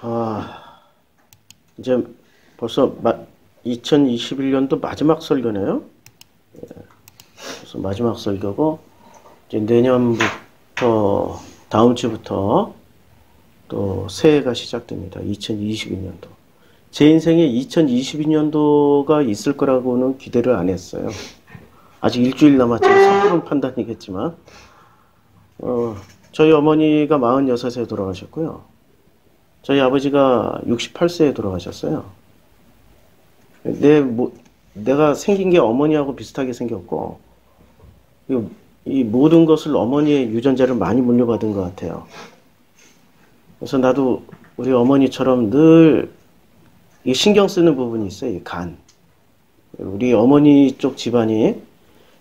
아, 이제 벌써 2021년도 마지막 설교네요. 그래서 마지막 설교고, 이제 내년부터, 다음 주부터 또 새해가 시작됩니다. 2022년도. 제 인생에 2022년도가 있을 거라고는 기대를 안 했어요. 아직 일주일 남았지만 섣부른 판단이겠지만, 저희 어머니가 46세 돌아가셨고요. 저희 아버지가 68세에 돌아가셨어요. 내가 생긴 게 어머니하고 비슷하게 생겼고, 이 모든 것을 어머니의 유전자를 많이 물려받은 것 같아요. 그래서 나도 우리 어머니처럼 늘 신경 쓰는 부분이 있어요. 이 간. 우리 어머니 쪽 집안이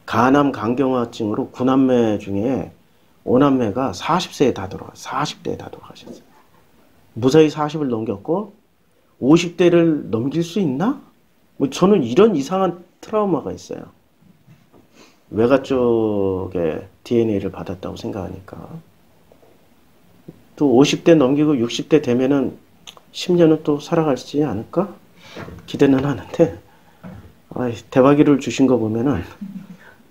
간암 간경화증으로 9남매 중에 5남매가 40세에 다 돌아가셨어요. 40대에 다 돌아가셨어요. 무사히 40을 넘겼고 50대를 넘길 수 있나? 뭐 저는 이런 이상한 트라우마가 있어요. 외가 쪽에 DNA를 받았다고 생각하니까. 또 50대 넘기고 60대 되면은 10년은 또 살아갈지 않을까? 기대는 하는데, 대박이를 주신 거 보면은,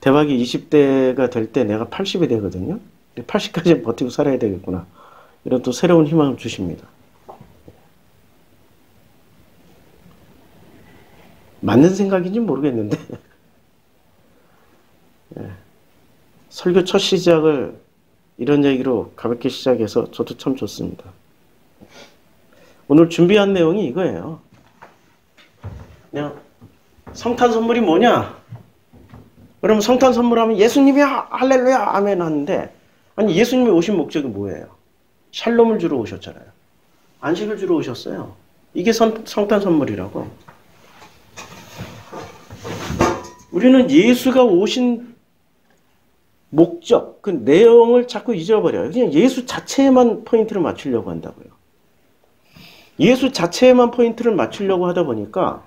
대박이 20대가 될 때 내가 80이 되거든요. 80까지 버티고 살아야 되겠구나. 이런 또 새로운 희망을 주십니다. 맞는 생각인지 모르겠는데, 설교 첫 시작을 이런 얘기로 가볍게 시작해서 저도 참 좋습니다. 오늘 준비한 내용이 이거예요. 그냥 성탄 선물이 뭐냐? 그러면 성탄 선물하면 예수님이 할렐루야 아멘 하는데, 아니 예수님이 오신 목적이 뭐예요? 샬롬을 주러 오셨잖아요. 안식을 주러 오셨어요. 이게 성탄 선물이라고. 우리는 예수가 오신 목적, 그 내용을 자꾸 잊어버려요. 그냥 예수 자체에만 포인트를 맞추려고 한다고요. 예수 자체에만 포인트를 맞추려고 하다 보니까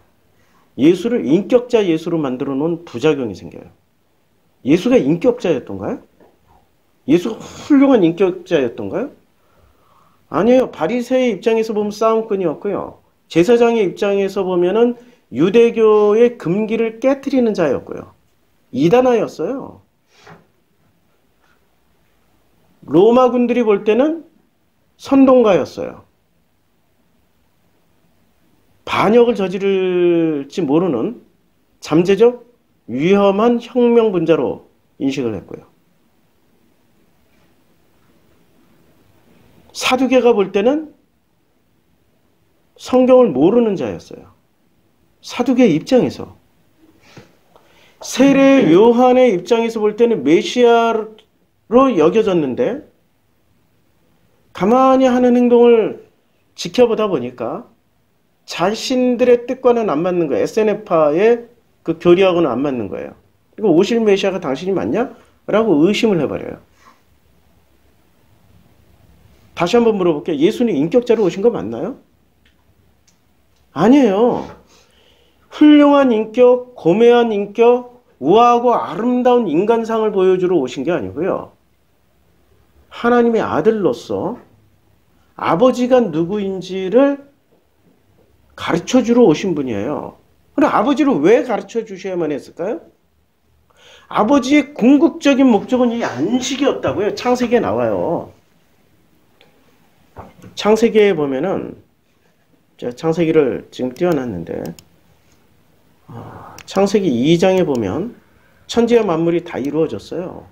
예수를 인격자 예수로 만들어 놓은 부작용이 생겨요. 예수가 인격자였던가요? 예수가 훌륭한 인격자였던가요? 아니에요. 바리새의 입장에서 보면 싸움꾼이었고요. 제사장의 입장에서 보면은 유대교의 금기를 깨트리는 자였고요. 이단아였어요. 로마 군들이 볼 때는 선동가였어요. 반역을 저지를지 모르는 잠재적 위험한 혁명분자로 인식을 했고요. 사두개가 볼 때는 성경을 모르는 자였어요. 사두개의 입장에서. 세례 요한의 입장에서 볼 때는 메시아로 여겨졌는데 가만히 하는 행동을 지켜보다 보니까 자신들의 뜻과는 안 맞는 거예요. SNF파의 그 교리하고는 안 맞는 거예요. 이거 오실 메시아가 당신이 맞냐? 라고 의심을 해버려요. 다시 한번 물어볼게요. 예수님 인격자로 오신 거 맞나요? 아니에요. 훌륭한 인격, 고매한 인격, 우아하고 아름다운 인간상을 보여주러 오신 게 아니고요. 하나님의 아들로서 아버지가 누구인지를 가르쳐 주러 오신 분이에요. 그럼 아버지를 왜 가르쳐 주셔야만 했을까요? 아버지의 궁극적인 목적은 이 안식이었다고요. 창세기에 나와요. 창세기에 보면은 제가 창세기를 지금 띄워놨는데 창세기 2장에 보면 천지와 만물이 다 이루어졌어요.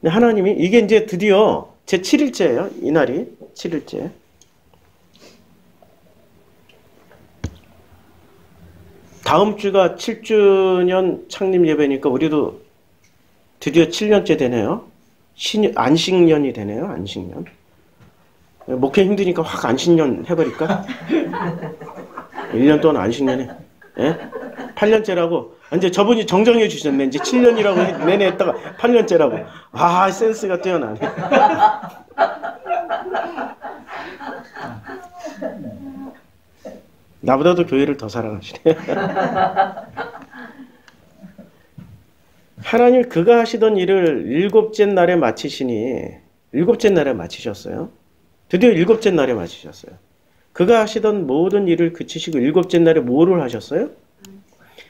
근데 하나님이 이게 이제 드디어 제 7일째예요. 이날이 7일째. 다음 주가 7주년 창립 예배니까 우리도 드디어 7년째 되네요. 안식년이 되네요. 안식년. 목회 힘드니까 확 안식년 해버릴까? 1년 동안 안식년 해. 예? 8년째라고. 이제 저분이 정정해 주셨네. 이제 7년이라고 내내 했다가 8년째라고. 아, 센스가 뛰어나네. 나보다도 교회를 더 사랑하시네. 하나님 그가 하시던 일을 일곱째 날에 마치시니, 일곱째 날에 마치셨어요. 드디어 일곱째 날에 맞으셨어요. 그가 하시던 모든 일을 그치시고 일곱째 날에 뭐를 하셨어요?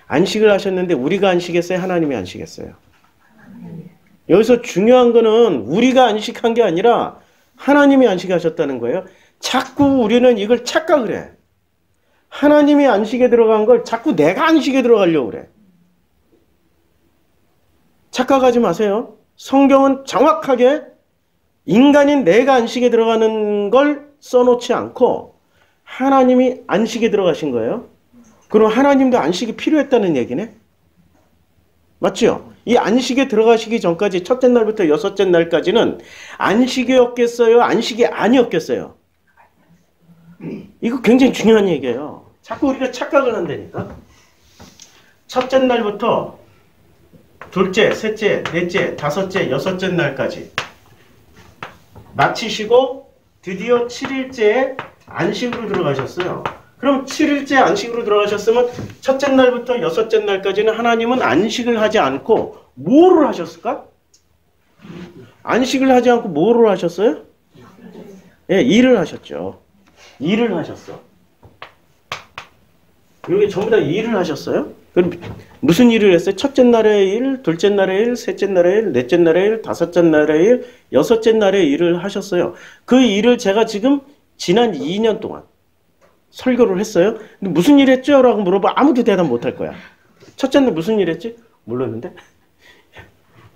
안식을 하셨는데 우리가 안식했어요? 하나님이 안식했어요? 여기서 중요한 거는 우리가 안식한 게 아니라 하나님이 안식하셨다는 거예요. 자꾸 우리는 이걸 착각을 해. 하나님이 안식에 들어간 걸 자꾸 내가 안식에 들어가려고 그래. 착각하지 마세요. 성경은 정확하게 인간인 내가 안식에 들어가는 걸 써놓지 않고 하나님이 안식에 들어가신 거예요. 그럼 하나님도 안식이 필요했다는 얘기네? 맞죠? 이 안식에 들어가시기 전까지 첫째 날부터 여섯째 날까지는 안식이었겠어요? 안식이 아니었겠어요? 이거 굉장히 중요한 얘기예요. 자꾸 우리가 착각을 한다니까. 첫째 날부터 둘째, 셋째, 넷째, 다섯째, 여섯째 날까지 마치시고 드디어 7일째에 안식으로 들어가셨어요. 그럼 7일째 안식으로 들어가셨으면 첫째 날부터 여섯째 날까지는 하나님은 안식을 하지 않고 뭐를 하셨을까? 안식을 하지 않고 뭐를 하셨어요? 예, 일을 하셨죠. 일을 하셨어. 여기 전부 다 일을 하셨어요? 그럼 무슨 일을 했어요? 첫째 날의 일, 둘째 날의 일, 셋째 날의 일, 넷째 날의 일, 다섯째 날의 일, 여섯째 날의 일을 하셨어요. 그 일을 제가 지금 지난 2년 동안 설교를 했어요. 근데 무슨 일 했죠? 라고 물어봐 아무도 대답 못 할 거야. 첫째 날 무슨 일 했지? 몰랐는데.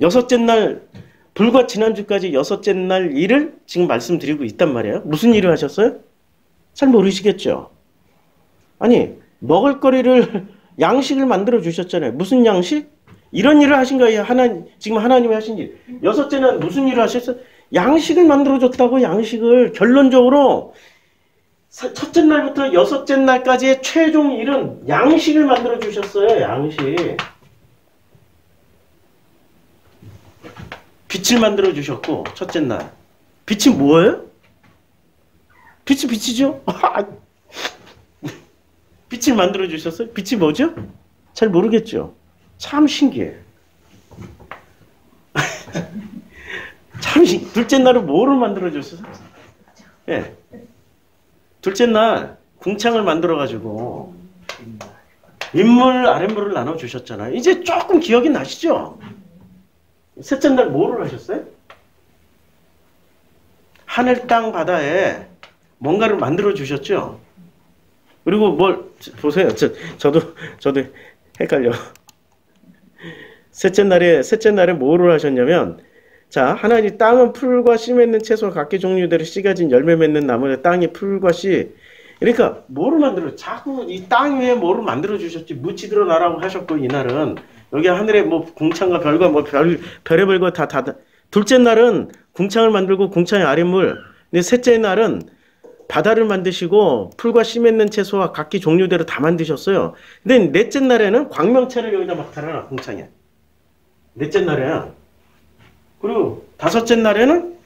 여섯째 날, 불과 지난주까지 여섯째 날 일을 지금 말씀드리고 있단 말이에요. 무슨 일을 하셨어요? 잘 모르시겠죠? 아니, 먹을거리를, 양식을 만들어 주셨잖아요. 무슨 양식? 이런 일을 하신 거예요. 지금 하나님이 하신 일. 여섯째 날 무슨 일을 하셨어요? 양식을 만들어 줬다고, 양식을. 결론적으로, 첫째 날부터 여섯째 날까지의 최종 일은 양식을 만들어 주셨어요. 양식. 빛을 만들어 주셨고, 첫째 날. 빛이 뭐예요? 빛이 빛이죠? 빛을 만들어 주셨어요? 빛이 뭐죠? 잘 모르겠죠? 참 신기해. 둘째 날은 뭐를 만들어 주셨어요? 예. 둘째 날 궁창을 만들어가지고 윗물 아랫물을 나눠주셨잖아요. 이제 조금 기억이 나시죠? 셋째 날 뭐를 하셨어요? 하늘 땅 바다에 뭔가를 만들어 주셨죠? 그리고 보세요. 저도 헷갈려. 셋째 날에 뭐를 하셨냐면, 자, 하나님 땅은 풀과 씨 맺는 채소와 각기 종류대로 씨 가진 열매 맺는 나무에 땅이 풀과 씨. 그러니까 뭐를 자꾸 이 땅 위에 뭐를 만들어 주셨지. 무치들어 나라고 하셨고, 이날은 여기 하늘에 뭐 궁창과 별과 뭐 별의별 거 다. 둘째 날은 궁창을 만들고 궁창의 아랫물. 근데 셋째 날은 바다를 만드시고 풀과 씨 맺는 채소와 각기 종류대로 다 만드셨어요. 근데 넷째 날에는 광명체를 여기다 막 달아놔, 궁창에. 넷째 날에야. 그리고 다섯째 날에는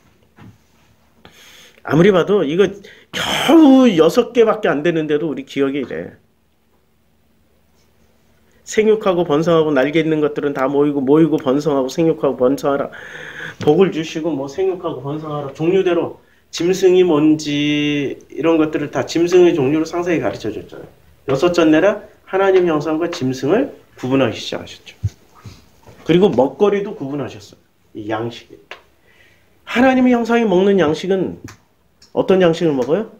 아무리 봐도 이거 겨우 6개밖에 안 되는데도 우리 기억이 이래. 생육하고 번성하고 날개 있는 것들은 다 모이고 번성하고 생육하고 번성하라. 복을 주시고 뭐 생육하고 번성하라. 종류대로 짐승이 뭔지 이런 것들을 다 짐승의 종류로 상세히 가르쳐 줬잖아요. 여섯째 날에 하나님 형상과 짐승을 구분하기 시작하셨죠. 그리고 먹거리도 구분하셨어요. 이 양식이. 하나님의 형상이 먹는 양식은 어떤 양식을 먹어요?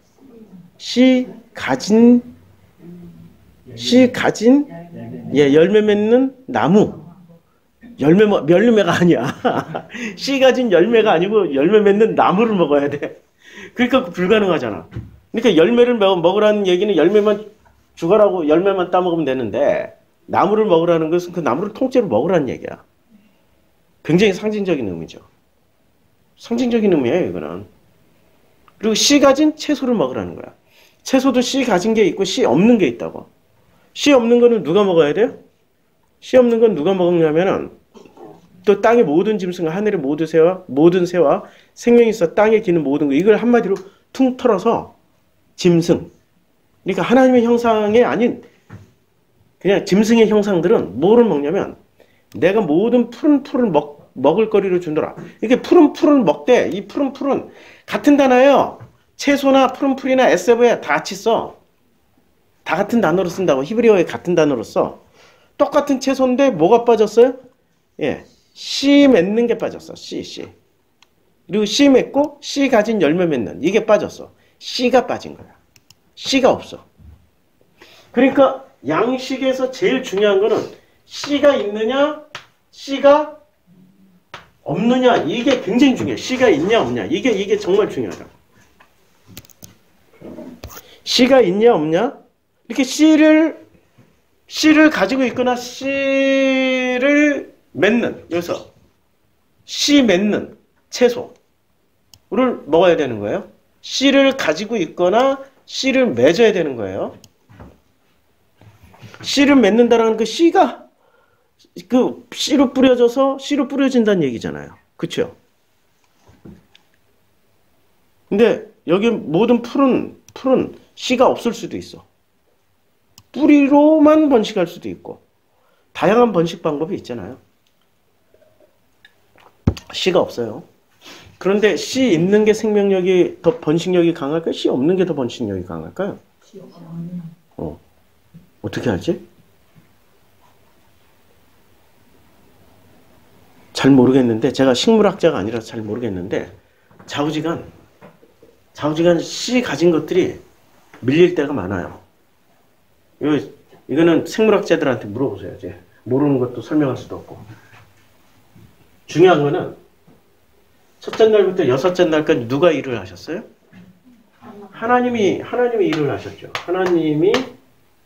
씨 가진 열매 맺는 나무. 열매가 아니야. 씨 가진 열매가 아니고 열매 맺는 나무를 먹어야 돼. 그러니까 불가능하잖아. 그러니까 열매를 먹으라는 얘기는 열매만 죽어라고 열매만 따먹으면 되는데 나무를 먹으라는 것은 그 나무를 통째로 먹으라는 얘기야. 굉장히 상징적인 의미죠. 상징적인 의미예요, 이거는. 그리고 씨 가진 채소를 먹으라는 거야. 채소도 씨 가진 게 있고 씨 없는 게 있다고. 씨 없는 거는 누가 먹어야 돼요? 씨 없는 건 누가 먹냐면은 또 땅의 모든 짐승과 하늘의 모든 새와 생명이 있어 땅에 기는 모든 거. 이걸 한마디로 퉁 털어서 짐승. 그러니까 하나님의 형상이 아닌 그냥 짐승의 형상들은 뭐를 먹냐면 내가 모든 푸른 풀을 먹을 거리를 준더라. 이게 푸른 풀을 먹되 이 푸른 풀은 같은 단어예요. 채소나 푸른풀이나 에세브에 다 같이 써. 다 같은 단어로 쓴다고. 히브리어에 같은 단어로 써. 똑같은 채소인데 뭐가 빠졌어요? 예, 씨 맺는 게 빠졌어. 씨. 그리고 씨 맺고 씨 가진 열매 맺는 이게 빠졌어. 씨가 빠진 거야. 씨가 없어. 그러니까 양식에서 제일 중요한 거는 씨가 있느냐, 씨가 없느냐. 이게 굉장히 중요해. 씨가 있냐 없냐. 이게 정말 중요하다. 씨가 있냐 없냐. 이렇게 씨를 가지고 있거나 씨를 맺는, 여기서 씨 맺는 채소를 먹어야 되는 거예요. 씨를 가지고 있거나 씨를 맺어야 되는 거예요. 씨를 맺는다라는 그 씨가 그 씨로 뿌려져서 씨로 뿌려진다는 얘기잖아요. 그렇죠? 근데 여기 모든 풀은 씨가 없을 수도 있어. 뿌리로만 번식할 수도 있고 다양한 번식 방법이 있잖아요. 씨가 없어요. 그런데 씨 있는 게 생명력이 더 번식력이 강할까요? 씨 없는 게 더 번식력이 강할까요? 어떻게 알지? 잘 모르겠는데, 제가 식물학자가 아니라서 잘 모르겠는데, 좌우지간 씨 가진 것들이 밀릴 때가 많아요. 이거는 생물학자들한테 물어보세요. 이제 모르는 것도 설명할 수도 없고. 중요한 거는 첫째 날부터 여섯째 날까지 누가 일을 하셨어요? 하나님이 일을 하셨죠. 하나님이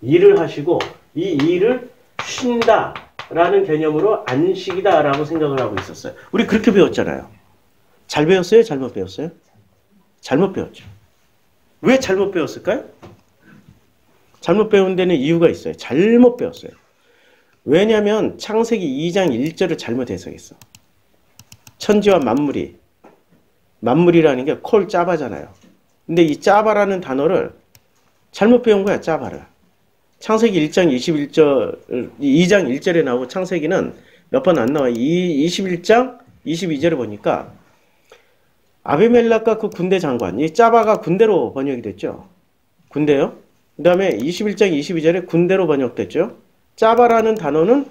일을 하시고 이 일을 쉰다라는 개념으로 안식이다라고 생각을 하고 있었어요. 우리 그렇게 배웠잖아요. 잘 배웠어요? 잘못 배웠어요? 잘못 배웠죠. 왜 잘못 배웠을까요? 잘못 배운 데는 이유가 있어요. 잘못 배웠어요. 왜냐하면 창세기 2장 1절을 잘못 해석했어. 천지와 만물이라는 게 콜 짜바잖아요. 근데 이 짜바라는 단어를 잘못 배운 거야. 짜바를. 창세기 1장 21절, 2장 1절에 나오고 창세기는 몇 번 안 나와요. 21장 22절에 보니까 아비멜렉과 그 군대 장관, 이 짜바가 군대로 번역이 됐죠. 군대요. 그 다음에 21장 22절에 군대로 번역됐죠. 짜바라는 단어는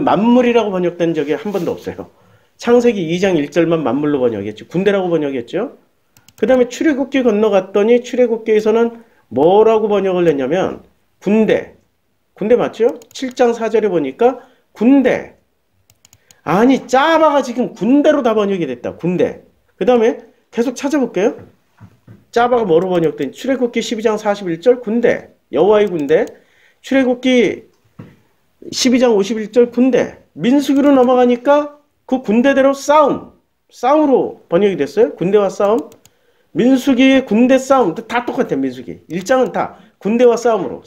만물이라고 번역된 적이 한 번도 없어요. 창세기 2장 1절만 만물로 번역했죠. 군대라고 번역했죠. 그 다음에 출애굽기 건너갔더니 출애굽기에서는 뭐라고 번역을 했냐면 군대 맞죠? 7장 4절에 보니까 군대. 아니 짜바가 지금 군대로 다 번역이 됐다. 군대. 그 다음에 계속 찾아볼게요. 짜바가 뭐로 번역된? 출애굽기 12장 41절 군대. 여호와의 군대. 출애굽기 12장 51절 군대. 민수기로 넘어가니까 그 군대대로 싸움으로 번역이 됐어요. 군대와 싸움. 민수기의 군대 싸움 다 똑같아요. 민수기 1장은 다 군대와 싸움으로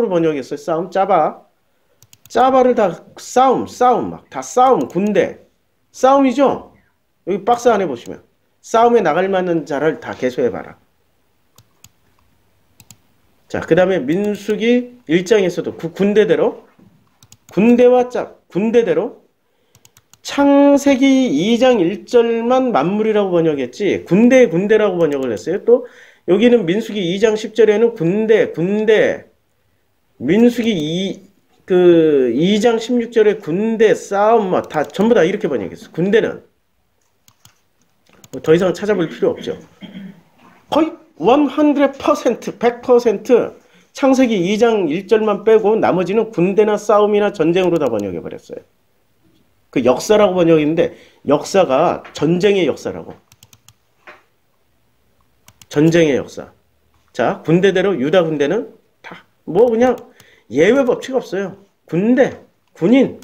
번역했어요. 싸움. 짜바를 다 싸움 막 다 싸움. 군대 싸움이죠. 여기 박스 안에 보시면 싸움에 나갈 만한 자를 다 개수해봐라. 자, 그 다음에 민수기 1장에서도 그 군대대로 군대대로 창세기 2장 1절만 만물이라고 번역했지 군대라고 번역을 했어요. 또 여기는 민수기 2장 10절에는 군대 민수기 2장 16절에 군대 싸움 막 다 전부 다 이렇게 번역했어요. 군대는 더 이상 찾아볼 필요 없죠. 거의 100% 창세기 2장 1절만 빼고 나머지는 군대나 싸움이나 전쟁으로 다 번역해 버렸어요. 그 역사라고 번역했는데 역사가 전쟁의 역사라고. 전쟁의 역사. 자, 군대대로 유다 군대는 다 뭐 그냥 예외 법칙 없어요. 군대, 군.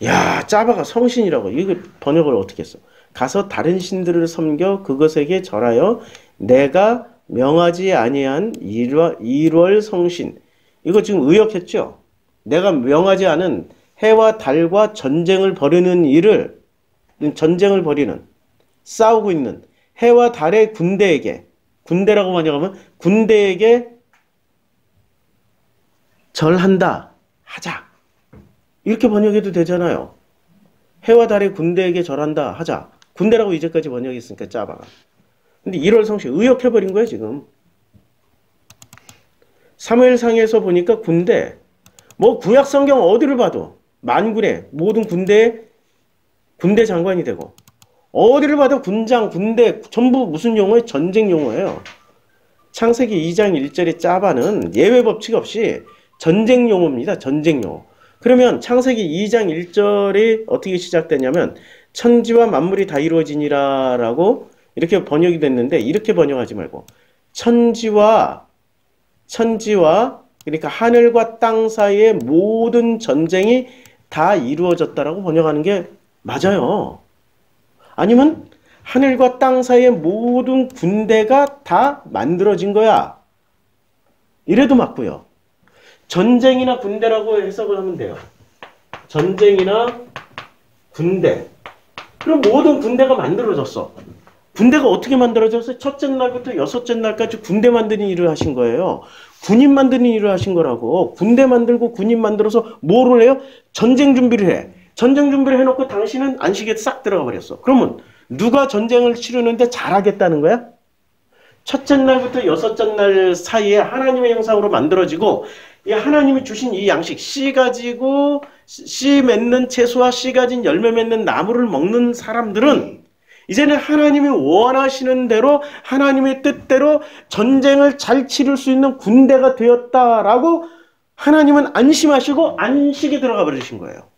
야, 짜바가 성신이라고. 이거 번역을 어떻게 했어? 가서 다른 신들을 섬겨 그것에게 절하여 내가 명하지 아니한 일월 성신. 이거 지금 의역했죠? 내가 명하지 않은 해와 달과 전쟁을 벌이는 싸우고 있는 해와 달의 군대라고 번역하면 군대에게 절한다, 하자. 이렇게 번역해도 되잖아요. 해와 달의 군대에게 절한다 하자. 군대라고 이제까지 번역했으니까 짜바가. 근데 1월 성씨 의역해버린 거예요 지금. 사무엘상에서 보니까 군대, 뭐 구약 성경 어디를 봐도 만군의 모든 군대 장관이 되고, 어디를 봐도 군장, 군대 전부 무슨 용어예요? 전쟁 용어예요. 창세기 2장 1절의 짜바는 예외 법칙 없이 전쟁 용어입니다. 전쟁 용어. 그러면 창세기 2장 1절이 어떻게 시작되냐면 천지와 만물이 다 이루어지니라 라고 이렇게 번역이 됐는데, 이렇게 번역하지 말고 천지와 그러니까 하늘과 땅 사이의 모든 전쟁이 다 이루어졌다라고 번역하는 게 맞아요. 아니면 하늘과 땅 사이의 모든 군대가 다 만들어진 거야. 이래도 맞고요. 전쟁이나 군대라고 해석을 하면 돼요. 전쟁이나 군대. 그럼 모든 군대가 만들어졌어. 군대가 어떻게 만들어졌어요? 첫째 날부터 여섯째 날까지 군대 만드는 일을 하신 거예요. 군인 만드는 일을 하신 거라고. 군대 만들고 군인 만들어서 뭐를 해요? 전쟁 준비를 해. 전쟁 준비를 해놓고 당신은 안식에 싹 들어가 버렸어. 그러면 누가 전쟁을 치르는데 잘하겠다는 거야? 첫째 날부터 여섯째 날 사이에 하나님의 형상으로 만들어지고, 이 하나님이 주신 이 양식, 씨 가지고 씨 맺는 채소와 씨 가진 열매 맺는 나무를 먹는 사람들은 이제는 하나님이 원하시는 대로 하나님의 뜻대로 전쟁을 잘 치를 수 있는 군대가 되었다라고 하나님은 안심하시고 안식에 들어가 버리신 거예요.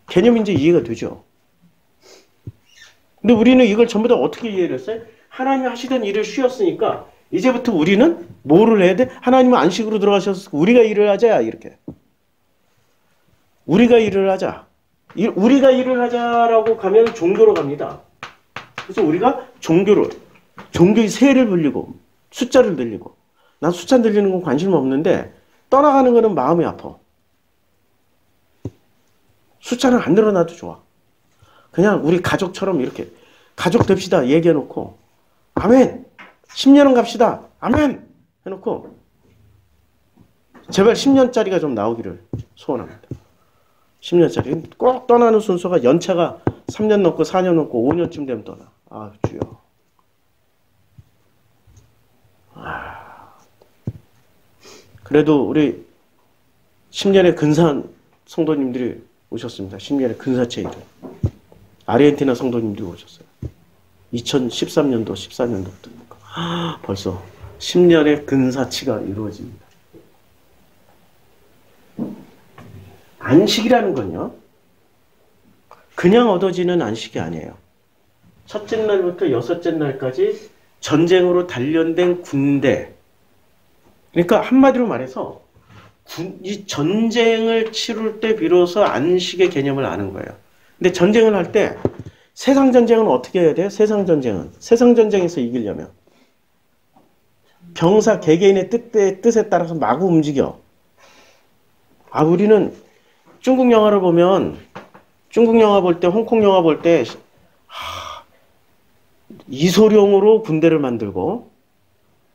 개념이 이제 이해가 되죠. 근데 우리는 이걸 전부 다 어떻게 이해를 했어요? 하나님이 하시던 일을 쉬었으니까 이제부터 우리는 뭐를 해야 돼? 하나님은 안식으로 들어가셔서 우리가 일을 하자, 이렇게. 우리가 일을 하자. 우리가 일을 하자라고 가면 종교로 갑니다. 그래서 우리가 종교의 세를 불리고 숫자를 늘리고, 난 숫자 늘리는 건 관심 없는데 떠나가는 거는 마음이 아파. 숫자는 안 늘어나도 좋아. 그냥 우리 가족처럼 이렇게 가족 됩시다 얘기해놓고 아멘 10년은 갑시다 아멘 해놓고 제발 10년짜리가 좀 나오기를 소원합니다. 10년짜리 꼭 떠나는 순서가 연차가 3년 넘고 4년 넘고 5년쯤 되면 떠나. 아 주여. 그래도 우리 10년의 근사한 성도님들이 오셨습니다. 10년의 근사체 일을. 아르헨티나 성도님들이 오셨어요. 2013년도, 14년도부터. 벌써 10년의 근사치가 이루어집니다. 안식이라는 건요, 그냥 얻어지는 안식이 아니에요. 첫째 날부터 여섯째 날까지 전쟁으로 단련된 군대. 그러니까 한마디로 말해서 이 전쟁을 치룰 때 비로소 안식의 개념을 아는 거예요. 근데 전쟁을 할 때 세상 전쟁은 어떻게 해야 돼요? 세상 전쟁에서 이기려면 병사 개개인의 뜻에 따라서 마구 움직여. 우리는 중국 영화를 보면, 중국 영화 볼 때, 홍콩 영화 볼 때 이소룡으로 군대를 만들고,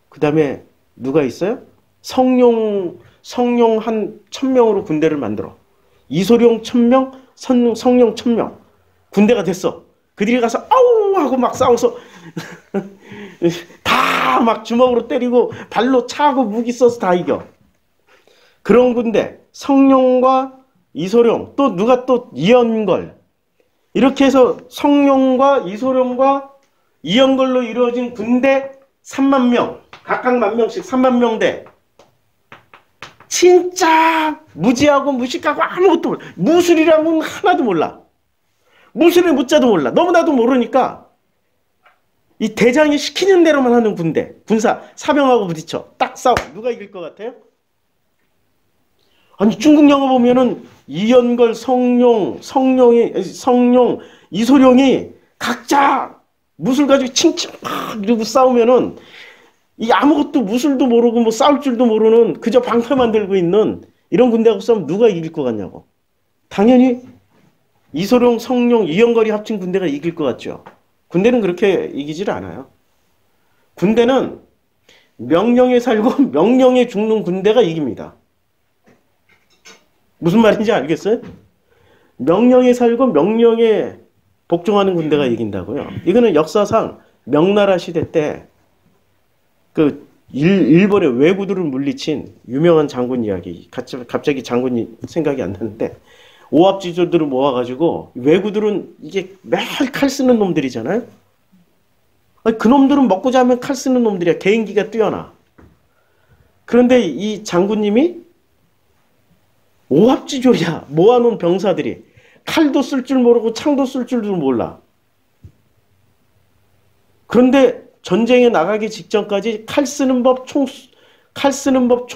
그 다음에 누가 있어요? 성룡 한 1000명으로 군대를 만들어. 이소룡 1000명, 성룡 1000명. 군대가 됐어. 그들이 가서 아우 하고 막 싸워서 다 막 주먹으로 때리고 발로 차고 무기 써서 다 이겨. 그런 군대. 성룡과 이소룡, 또 누가 또 이연걸. 이렇게 해서 성룡과 이소룡과 이연걸로 이루어진 군대 3만 명. 각각 10,000명씩 3만 명대. 진짜 무지하고 무식하고 아무것도 몰라. 무술이라고는 하나도 몰라. 무술의 무자도 몰라. 너무나도 모르니까 이 대장이 시키는 대로만 하는 군대. 군사 사병하고 부딪혀. 딱 싸워. 누가 이길 것 같아요? 아니 중국 영화 보면은 이연걸, 성룡, 이소룡이 각자 무술 가지고 칭칭 막 이러고 싸우면은 이 아무것도 무술도 모르고 뭐 싸울 줄도 모르는 그저 방패만 들고 있는 이런 군대하고 싸우면 누가 이길 것 같냐고. 당연히 이소룡, 성룡, 이연걸이 합친 군대가 이길 것 같죠. 군대는 그렇게 이기질 않아요. 군대는 명령에 살고 명령에 죽는 군대가 이깁니다. 무슨 말인지 알겠어요? 명령에 살고 명령에 복종하는 군대가 이긴다고요. 이거는 역사상 명나라 시대 때 그 일본의 왜구들을 물리친 유명한 장군 이야기. 갑자기 장군이 생각이 안 나는데 오합지졸들을 모아가지고 왜구들은 이게 매일 칼 쓰는 놈들이잖아요. 그 놈들은 먹고 자면 칼 쓰는 놈들이야. 개인기가 뛰어나. 그런데 이 장군님이 오합지졸이야. 모아놓은 병사들이 칼도 쓸 줄 모르고 창도 쓸 줄도 몰라. 그런데 전쟁에 나가기 직전까지 칼 쓰는 법, 총 쏘는 법,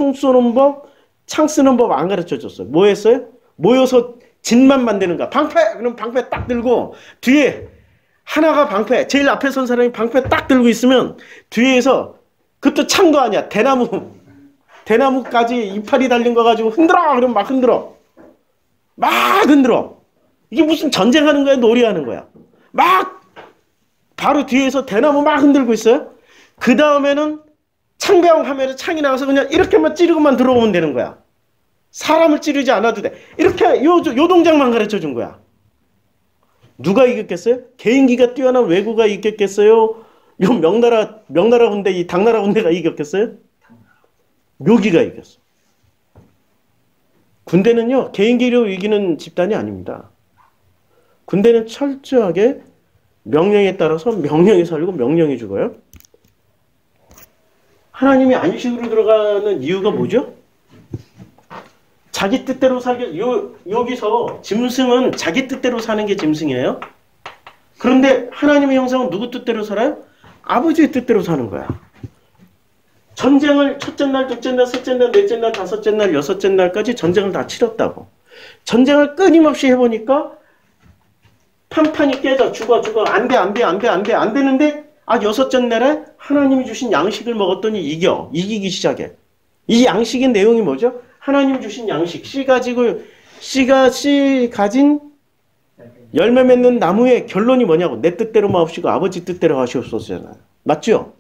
창 쓰는 법 안 가르쳐 줬어요. 뭐 했어요? 모여서 진만 만드는 거야. 방패! 그럼 방패 딱 들고 뒤에 하나가 방패, 제일 앞에 선 사람이 방패 딱 들고 있으면 뒤에서 그것도 창도 아니야. 대나무까지 이파리 달린 거 가지고 흔들어! 그러면 막 흔들어. 막 흔들어. 이게 무슨 전쟁하는 거야? 놀이하는 거야? 막 바로 뒤에서 대나무 막 흔들고 있어요. 그 다음에는 창병 하면 창이 나가서 그냥 이렇게만 찌르고만 들어오면 되는 거야. 사람을 찌르지 않아도 돼. 이렇게 요 동작만 가르쳐 준 거야. 누가 이겼겠어요? 개인기가 뛰어난 왜구가 이겼겠어요? 요 명나라 군대, 이 당나라 군대가 이겼겠어요? 묘기가 이겼어. 군대는요, 개인기로 이기는 집단이 아닙니다. 군대는 철저하게 명령에 따라서 명령에 살고 명령에 죽어요. 하나님이 안식으로 들어가는 이유가 뭐죠? 자기 뜻대로 살게, 여기서 짐승은 자기 뜻대로 사는 게 짐승이에요. 그런데 하나님의 형상은 누구 뜻대로 살아요? 아버지의 뜻대로 사는 거야. 전쟁을 첫째 날, 둘째 날, 셋째 날, 넷째 날, 다섯째 날, 여섯째 날까지 전쟁을 다 치렀다고. 전쟁을 끊임없이 해보니까 판판이 깨져 죽어 안 되는데 여섯째 날에 하나님이 주신 양식을 먹었더니 이기기 시작해. 이 양식의 내용이 뭐죠? 하나님 주신 양식, 씨 가진 열매 맺는 나무의 결론이 뭐냐고. 내 뜻대로 마옵시고 아버지 뜻대로 하시옵소서잖아요. 맞죠?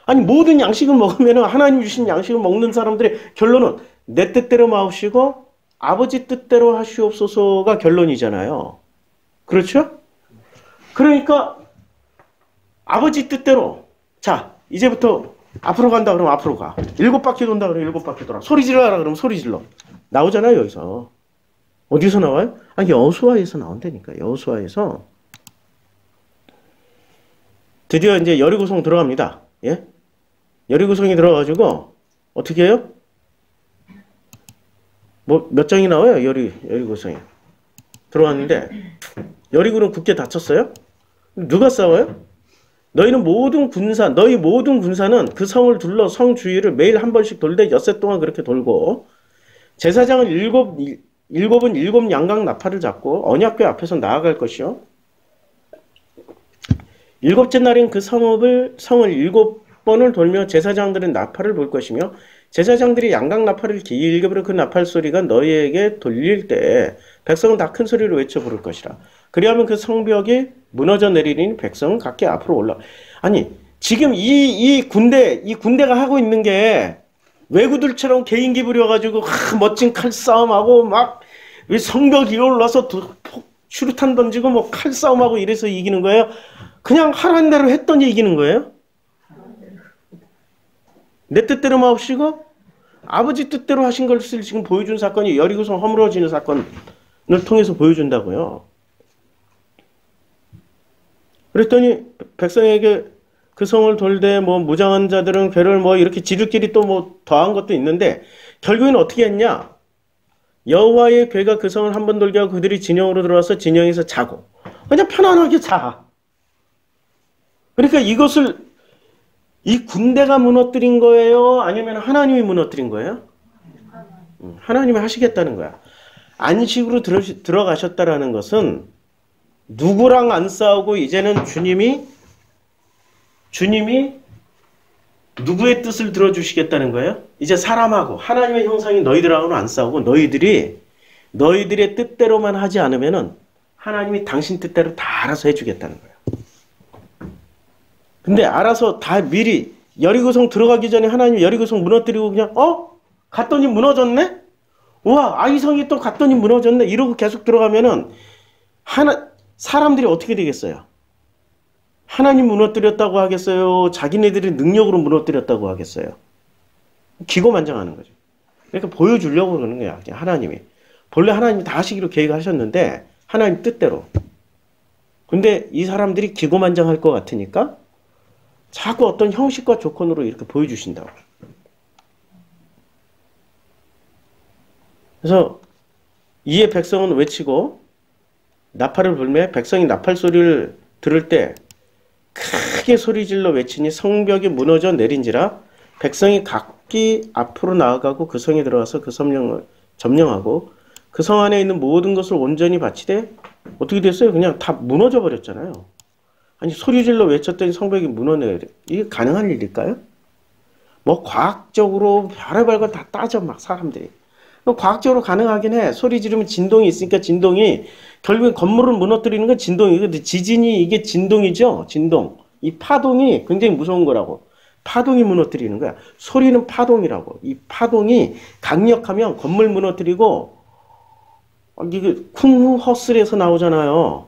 아니 모든 양식을 먹으면 하나님 주신 양식을 먹는 사람들의 결론은 내 뜻대로 마옵시고 아버지 뜻대로 하시옵소서가 결론이잖아요. 그렇죠? 그러니까 아버지 뜻대로 자 이제부터 앞으로 간다 그러면 앞으로 가. 7바퀴 돈다 그러면 7바퀴 돌아. 소리 질러라 그러면 소리 질러. 나오잖아요 여기서. 어디서 나와요? 아니 여호수아에서 나온다니까. 여호수아에서 드디어 이제 여리고성 들어갑니다. 예? 여리고성이 들어가지고 어떻게 해요? 뭐 몇 장이 나와요? 여리고성이 들어왔는데 여리고는 굳게 닫혔어요? 누가 싸워요? 너희 모든 군사는 그 성을 둘러 성 주위를 매일 한 번씩 돌되 엿새 동안 그렇게 돌고 제사장은 일곱 양각 나팔을 잡고 언약궤 앞에서 나아갈 것이요. 7째 날엔 그 성을 7번을 돌며 제사장들은 나팔을 불 것이며 제사장들이 양각 나팔을 길게 부르 그 나팔 소리가 너희에게 돌릴 때 백성은 다 큰 소리로 외쳐 부를 것이라. 그리하면 그 성벽이 무너져 내리니 백성은 각기 앞으로 올라. 아니 지금 이 군대가 하고 있는 게 왜구들처럼 개인기 부려가지고 멋진 칼싸움하고 막 성벽 위에 올라서 슈루탄 던지고 뭐 칼싸움하고 이래서 이기는 거예요? 그냥 하라는 대로 했더니 이기는 거예요? 내 뜻대로 마옵시고 아버지 뜻대로 하신 것을 지금 보여준 사건이 여리고성 허물어지는 사건을 통해서 보여준다고요. 그랬더니 백성에게 그 성을 돌되 뭐 무장한 자들은 괴를 뭐 이렇게 지들끼리 또 뭐 더한 것도 있는데 결국엔 어떻게 했냐? 여호와의 괴가 그 성을 한 번 돌게 하고 그들이 진영으로 들어와서 진영에서 자고 그냥 편안하게 자. 그러니까 이 군대가 무너뜨린 거예요? 아니면 하나님이 무너뜨린 거예요? 하나님이 하시겠다는 거야. 안식으로 들어가셨다라는 것은 누구랑 안 싸우고 이제는 주님이 누구의 뜻을 들어주시겠다는 거예요? 이제 사람하고 하나님의 형상인 너희들하고는 안 싸우고 너희들의 뜻대로만 하지 않으면은 하나님이 당신 뜻대로 다 알아서 해주겠다는 거예요. 근데 알아서 다 미리 여리고성 들어가기 전에 하나님이 여리고성 무너뜨리고 그냥 갔더니 무너졌네? 우와, 아이성이 또 갔더니 무너졌네. 이러고 계속 들어가면은 사람들이 어떻게 되겠어요? 하나님 무너뜨렸다고 하겠어요? 자기네들이 능력으로 무너뜨렸다고 하겠어요? 기고만장하는 거죠. 그러니까 보여주려고 그러는 거야, 하나님이. 본래 하나님이 다 하시기로 계획하셨는데 하나님 뜻대로. 근데 이 사람들이 기고만장할 것 같으니까 자꾸 어떤 형식과 조건으로 이렇게 보여주신다고. 그래서 이에 백성은 외치고 나팔을 불매 백성이 나팔 소리를 들을 때 크게 소리질러 외치니 성벽이 무너져 내린지라 백성이 각기 앞으로 나아가고 그 성에 들어가서 그 성령을 점령하고 그 성 안에 있는 모든 것을 온전히 바치되 어떻게 됐어요? 그냥 다 무너져 버렸잖아요. 아니 소리질러 외쳤더니 성벽이 무너내려. 이게 가능한 일일까요? 뭐 과학적으로 별의별 걸 다 따져 막 사람들이. 과학적으로 가능하긴 해. 소리 지르면 진동이 있으니까 진동이 결국엔 건물을 무너뜨리는 건 진동이거든. 지진이 이게 진동이죠. 진동. 이 파동이 굉장히 무서운 거라고. 파동이 무너뜨리는 거야. 소리는 파동이라고. 이 파동이 강력하면 건물 무너뜨리고 이게 쿵후 허슬에서 나오잖아요.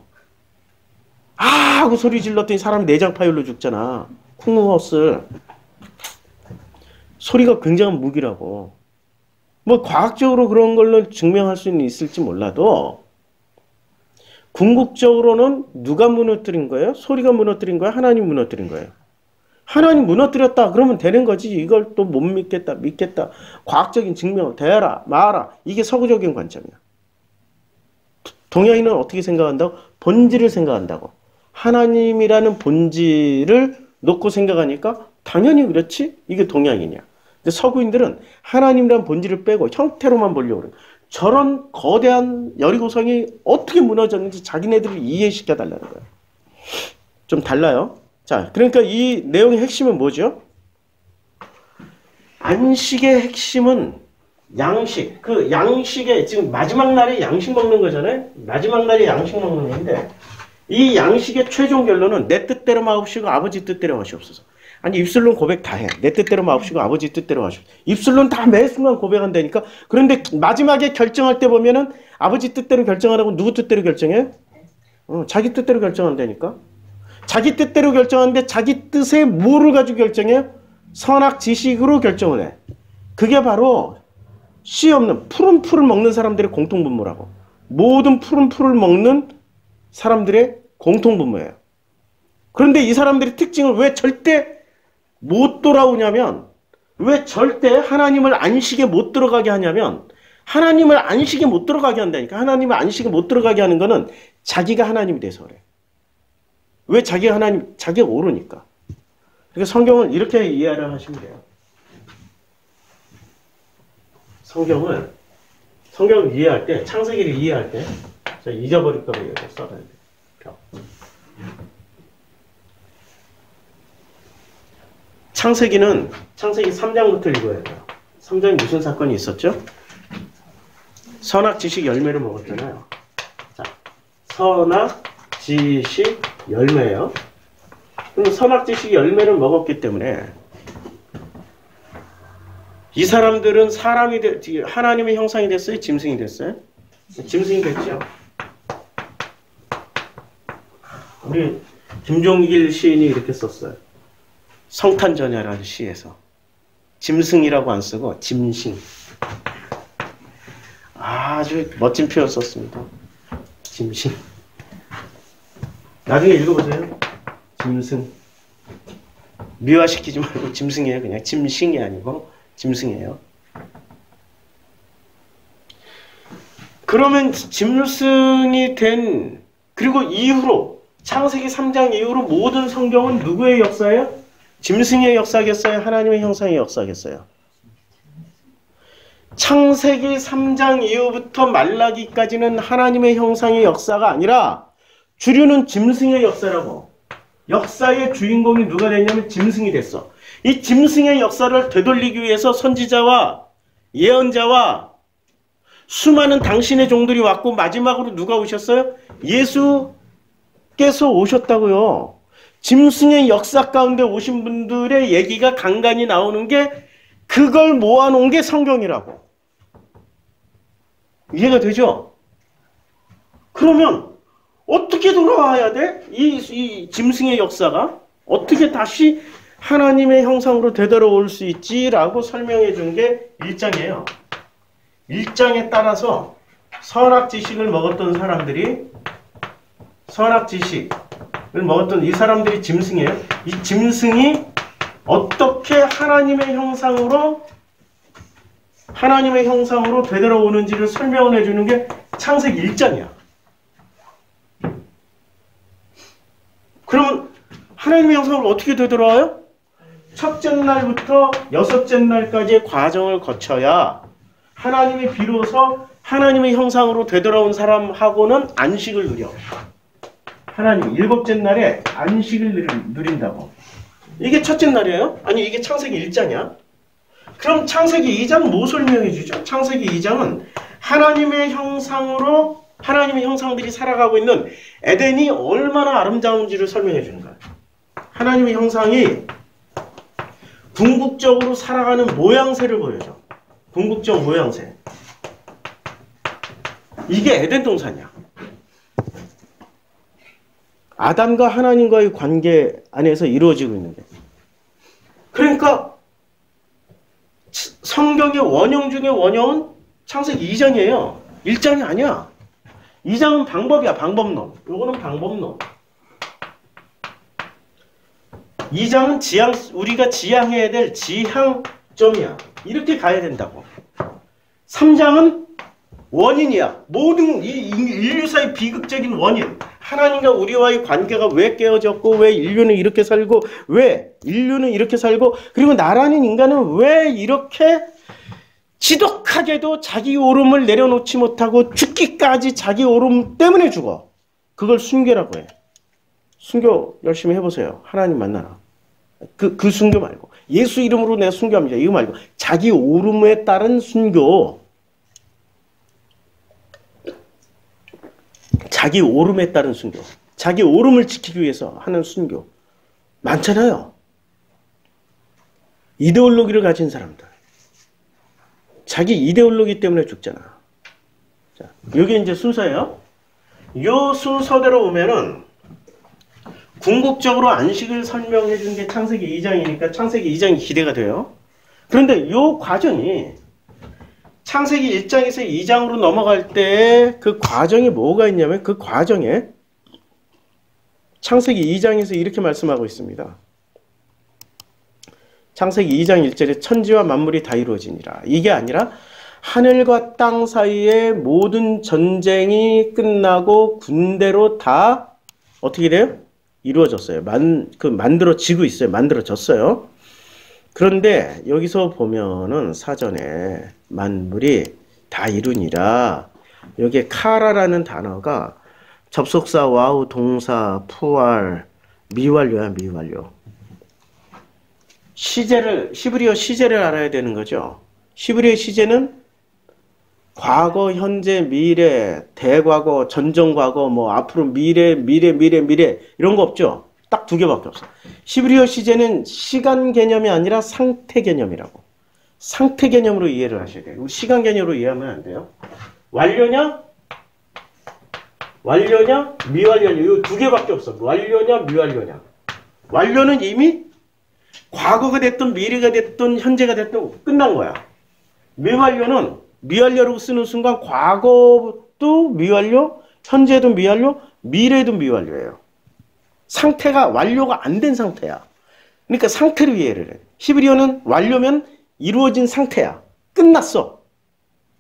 아 하고 소리 질렀더니 사람이 내장 파열로 죽잖아. 쿵후 허슬. 소리가 굉장한 무기라고. 뭐 과학적으로 그런 걸로 증명할 수는 있을지 몰라도 궁극적으로는 누가 무너뜨린 거예요? 소리가 무너뜨린 거예요? 하나님 무너뜨린 거예요? 하나님 무너뜨렸다 그러면 되는 거지. 이걸 또 못 믿겠다 믿겠다 과학적인 증명을 대라 마라 이게 서구적인 관점이야. 동양인은 어떻게 생각한다고? 본질을 생각한다고. 하나님이라는 본질을 놓고 생각하니까 당연히 그렇지. 이게 동양인이야. 근데 서구인들은 하나님이란 본질을 빼고 형태로만 보려고 그래요. 저런 거대한 여리고성이 어떻게 무너졌는지 자기네들을 이해시켜 달라는 거예요. 좀 달라요. 자, 그러니까 이 내용의 핵심은 뭐죠? 안식의 핵심은 양식. 그 양식에 지금 마지막 날에 양식 먹는 거잖아요. 마지막 날에 양식 먹는 건데 이 양식의 최종 결론은 내 뜻대로 마옵시고 아버지 뜻대로 하시옵소서. 아니 입술로는 고백 다 해. 내 뜻대로 마옵시고 아버지 뜻대로 하시옵소서. 입술로는 다 매 순간 고백한다니까. 그런데 마지막에 결정할 때 보면은 아버지 뜻대로 결정하라고 누구 뜻대로 결정해? 자기 뜻대로 결정한다니까. 자기 뜻대로 결정하는데 자기 뜻에 뭐를 가지고 결정해요? 선악 지식으로 결정을 해. 그게 바로 씨 없는 푸른 풀을 먹는 사람들의 공통분모라고. 모든 푸른 풀을 먹는 사람들의 공통분모예요. 그런데 이 사람들의 특징을 왜 절대 못 돌아오냐면, 왜 절대 하나님을 안식에 못 들어가게 하냐면, 하나님을 안식에 못 들어가게 한다니까. 하나님을 안식에 못 들어가게 하는 거는 자기가 하나님이 돼서 그래. 왜 자기가 하나님, 자기가 모르니까. 그러니까 성경을 이렇게 이해를 하시면 돼요. 성경을 이해할 때, 창세기를 이해할 때, 제가 잊어버릴까 봐 이렇게 써놔야 돼요. 창세기 3장부터 읽어야 돼요. 3장에 무슨 사건이 있었죠? 선악 지식 열매를 먹었잖아요. 자, 선악 지식 열매예요. 그럼 선악 지식 열매를 먹었기 때문에 이 사람들은 하나님의 형상이 됐어요? 짐승이 됐어요? 짐승이 됐죠. 우리 김종길 시인이 이렇게 썼어요. 성탄전야라는 시에서 짐승이라고 안 쓰고 짐승. 아주 멋진 표현 썼습니다. 짐승. 나중에 읽어보세요. 짐승. 미화시키지 말고 짐승이에요. 그냥 짐승이 아니고 짐승이에요. 그러면 짐승이 된, 그리고 이후로 창세기 3장 이후로 모든 성경은 누구의 역사예요? 짐승의 역사겠어요? 하나님의 형상의 역사겠어요? 창세기 3장 이후부터 말라기까지는 하나님의 형상의 역사가 아니라 주류는 짐승의 역사라고. 역사의 주인공이 누가 됐냐면 짐승이 됐어. 이 짐승의 역사를 되돌리기 위해서 선지자와 예언자와 수많은 당신의 종들이 왔고 마지막으로 누가 오셨어요? 예수께서 오셨다고요. 짐승의 역사 가운데 오신 분들의 얘기가 간간히 나오는 게 그걸 모아놓은 게 성경이라고. 이해가 되죠? 그러면 어떻게 돌아와야 돼? 이 짐승의 역사가 어떻게 다시 하나님의 형상으로 되돌아올 수 있지라고 설명해 준 게 1장이에요. 1장에 따라서 선악지식을 먹었던 사람들이 선악지식을 먹었던 이 사람들이 짐승이에요. 이 짐승이 어떻게 하나님의 형상으로 되돌아오는지를 설명을 해주는 게 창세기 1장이야. 그러면 하나님의 형상으로 어떻게 되돌아와요? 첫째 날부터 여섯째 날까지의 과정을 거쳐야 하나님이 비로소 하나님의 형상으로 되돌아온 사람하고는 안식을 누려. 하나님 일곱째 날에 안식을 누린다고. 이게 첫째 날이에요? 아니 이게 창세기 1장이야. 그럼 창세기 2장 뭐 설명해 주죠? 창세기 2장은 하나님의 형상들이 살아가고 있는 에덴이 얼마나 아름다운지를 설명해 주는 거야. 하나님의 형상이 궁극적으로 살아가는 모양새를 보여줘. 궁극적 모양새. 이게 에덴 동산이야. 아담과 하나님과의 관계 안에서 이루어지고 있는 게. 그러니까 성경의 원형 중에 원형은 창세기 2장이에요. 1장이 아니야. 2장은 방법이야. 방법론. 요거는 방법론. 2장은 우리가 지향해야 될 지향점이야. 이렇게 가야 된다고. 3장은 원인이야. 모든 이 인류사의 비극적인 원인. 하나님과 우리와의 관계가 왜 깨어졌고, 왜 인류는 이렇게 살고, 왜 인류는 이렇게 살고, 그리고 나라는 인간은 왜 이렇게 지독하게도 자기 오름을 내려놓지 못하고 죽기까지 자기 오름 때문에 죽어. 그걸 순교라고 해. 순교 열심히 해보세요. 하나님 만나라. 그 순교 말고. 예수 이름으로 내가 순교합니다. 이거 말고. 자기 오름에 따른 순교. 자기 오름에 따른 순교. 자기 오름을 지키기 위해서 하는 순교. 많잖아요. 이데올로기를 가진 사람들. 자기 이데올로기 때문에 죽잖아. 자, 여기 이제 순서예요. 요 순서대로 오면은 궁극적으로 안식을 설명해 준 게 창세기 2장이니까 창세기 2장이 기대가 돼요. 그런데 요 과정이 창세기 1장에서 2장으로 넘어갈 때 그 과정이 뭐가 있냐면 그 과정에 창세기 2장에서 이렇게 말씀하고 있습니다. 창세기 2장 1절에 천지와 만물이 다 이루어지니라. 이게 아니라 하늘과 땅 사이의 모든 전쟁이 끝나고 군대로 다 어떻게 돼요? 이루어졌어요. 만들어지고 있어요. 만들어졌어요. 그런데 여기서 보면은 사전에 만물이 다 이루니라. 여기에 카라라는 단어가 접속사, 와우, 동사, 푸알, 미완료야, 미완료. 히브리어 시제를 알아야 되는 거죠. 히브리어 시제는 과거, 현재, 미래, 대과거, 전정과거, 뭐 앞으로 미래 이런 거 없죠. 딱 두 개밖에 없어. 히브리어 시제는 시간 개념이 아니라 상태 개념이라고. 상태 개념으로 이해를 하셔야 돼요. 시간 개념으로 이해하면 안 돼요. 완료냐? 미완료냐? 이 두 개밖에 없어. 완료냐? 미완료냐? 완료는 이미 과거가 됐든 미래가 됐든 현재가 됐든 끝난 거야. 미완료는 미완료라고 쓰는 순간 과거도 미완료, 현재도 미완료, 미래도 미완료예요. 상태가 완료가 안 된 상태야. 그러니까 상태로 이해를 해. 히브리어는 완료면 이루어진 상태야. 끝났어.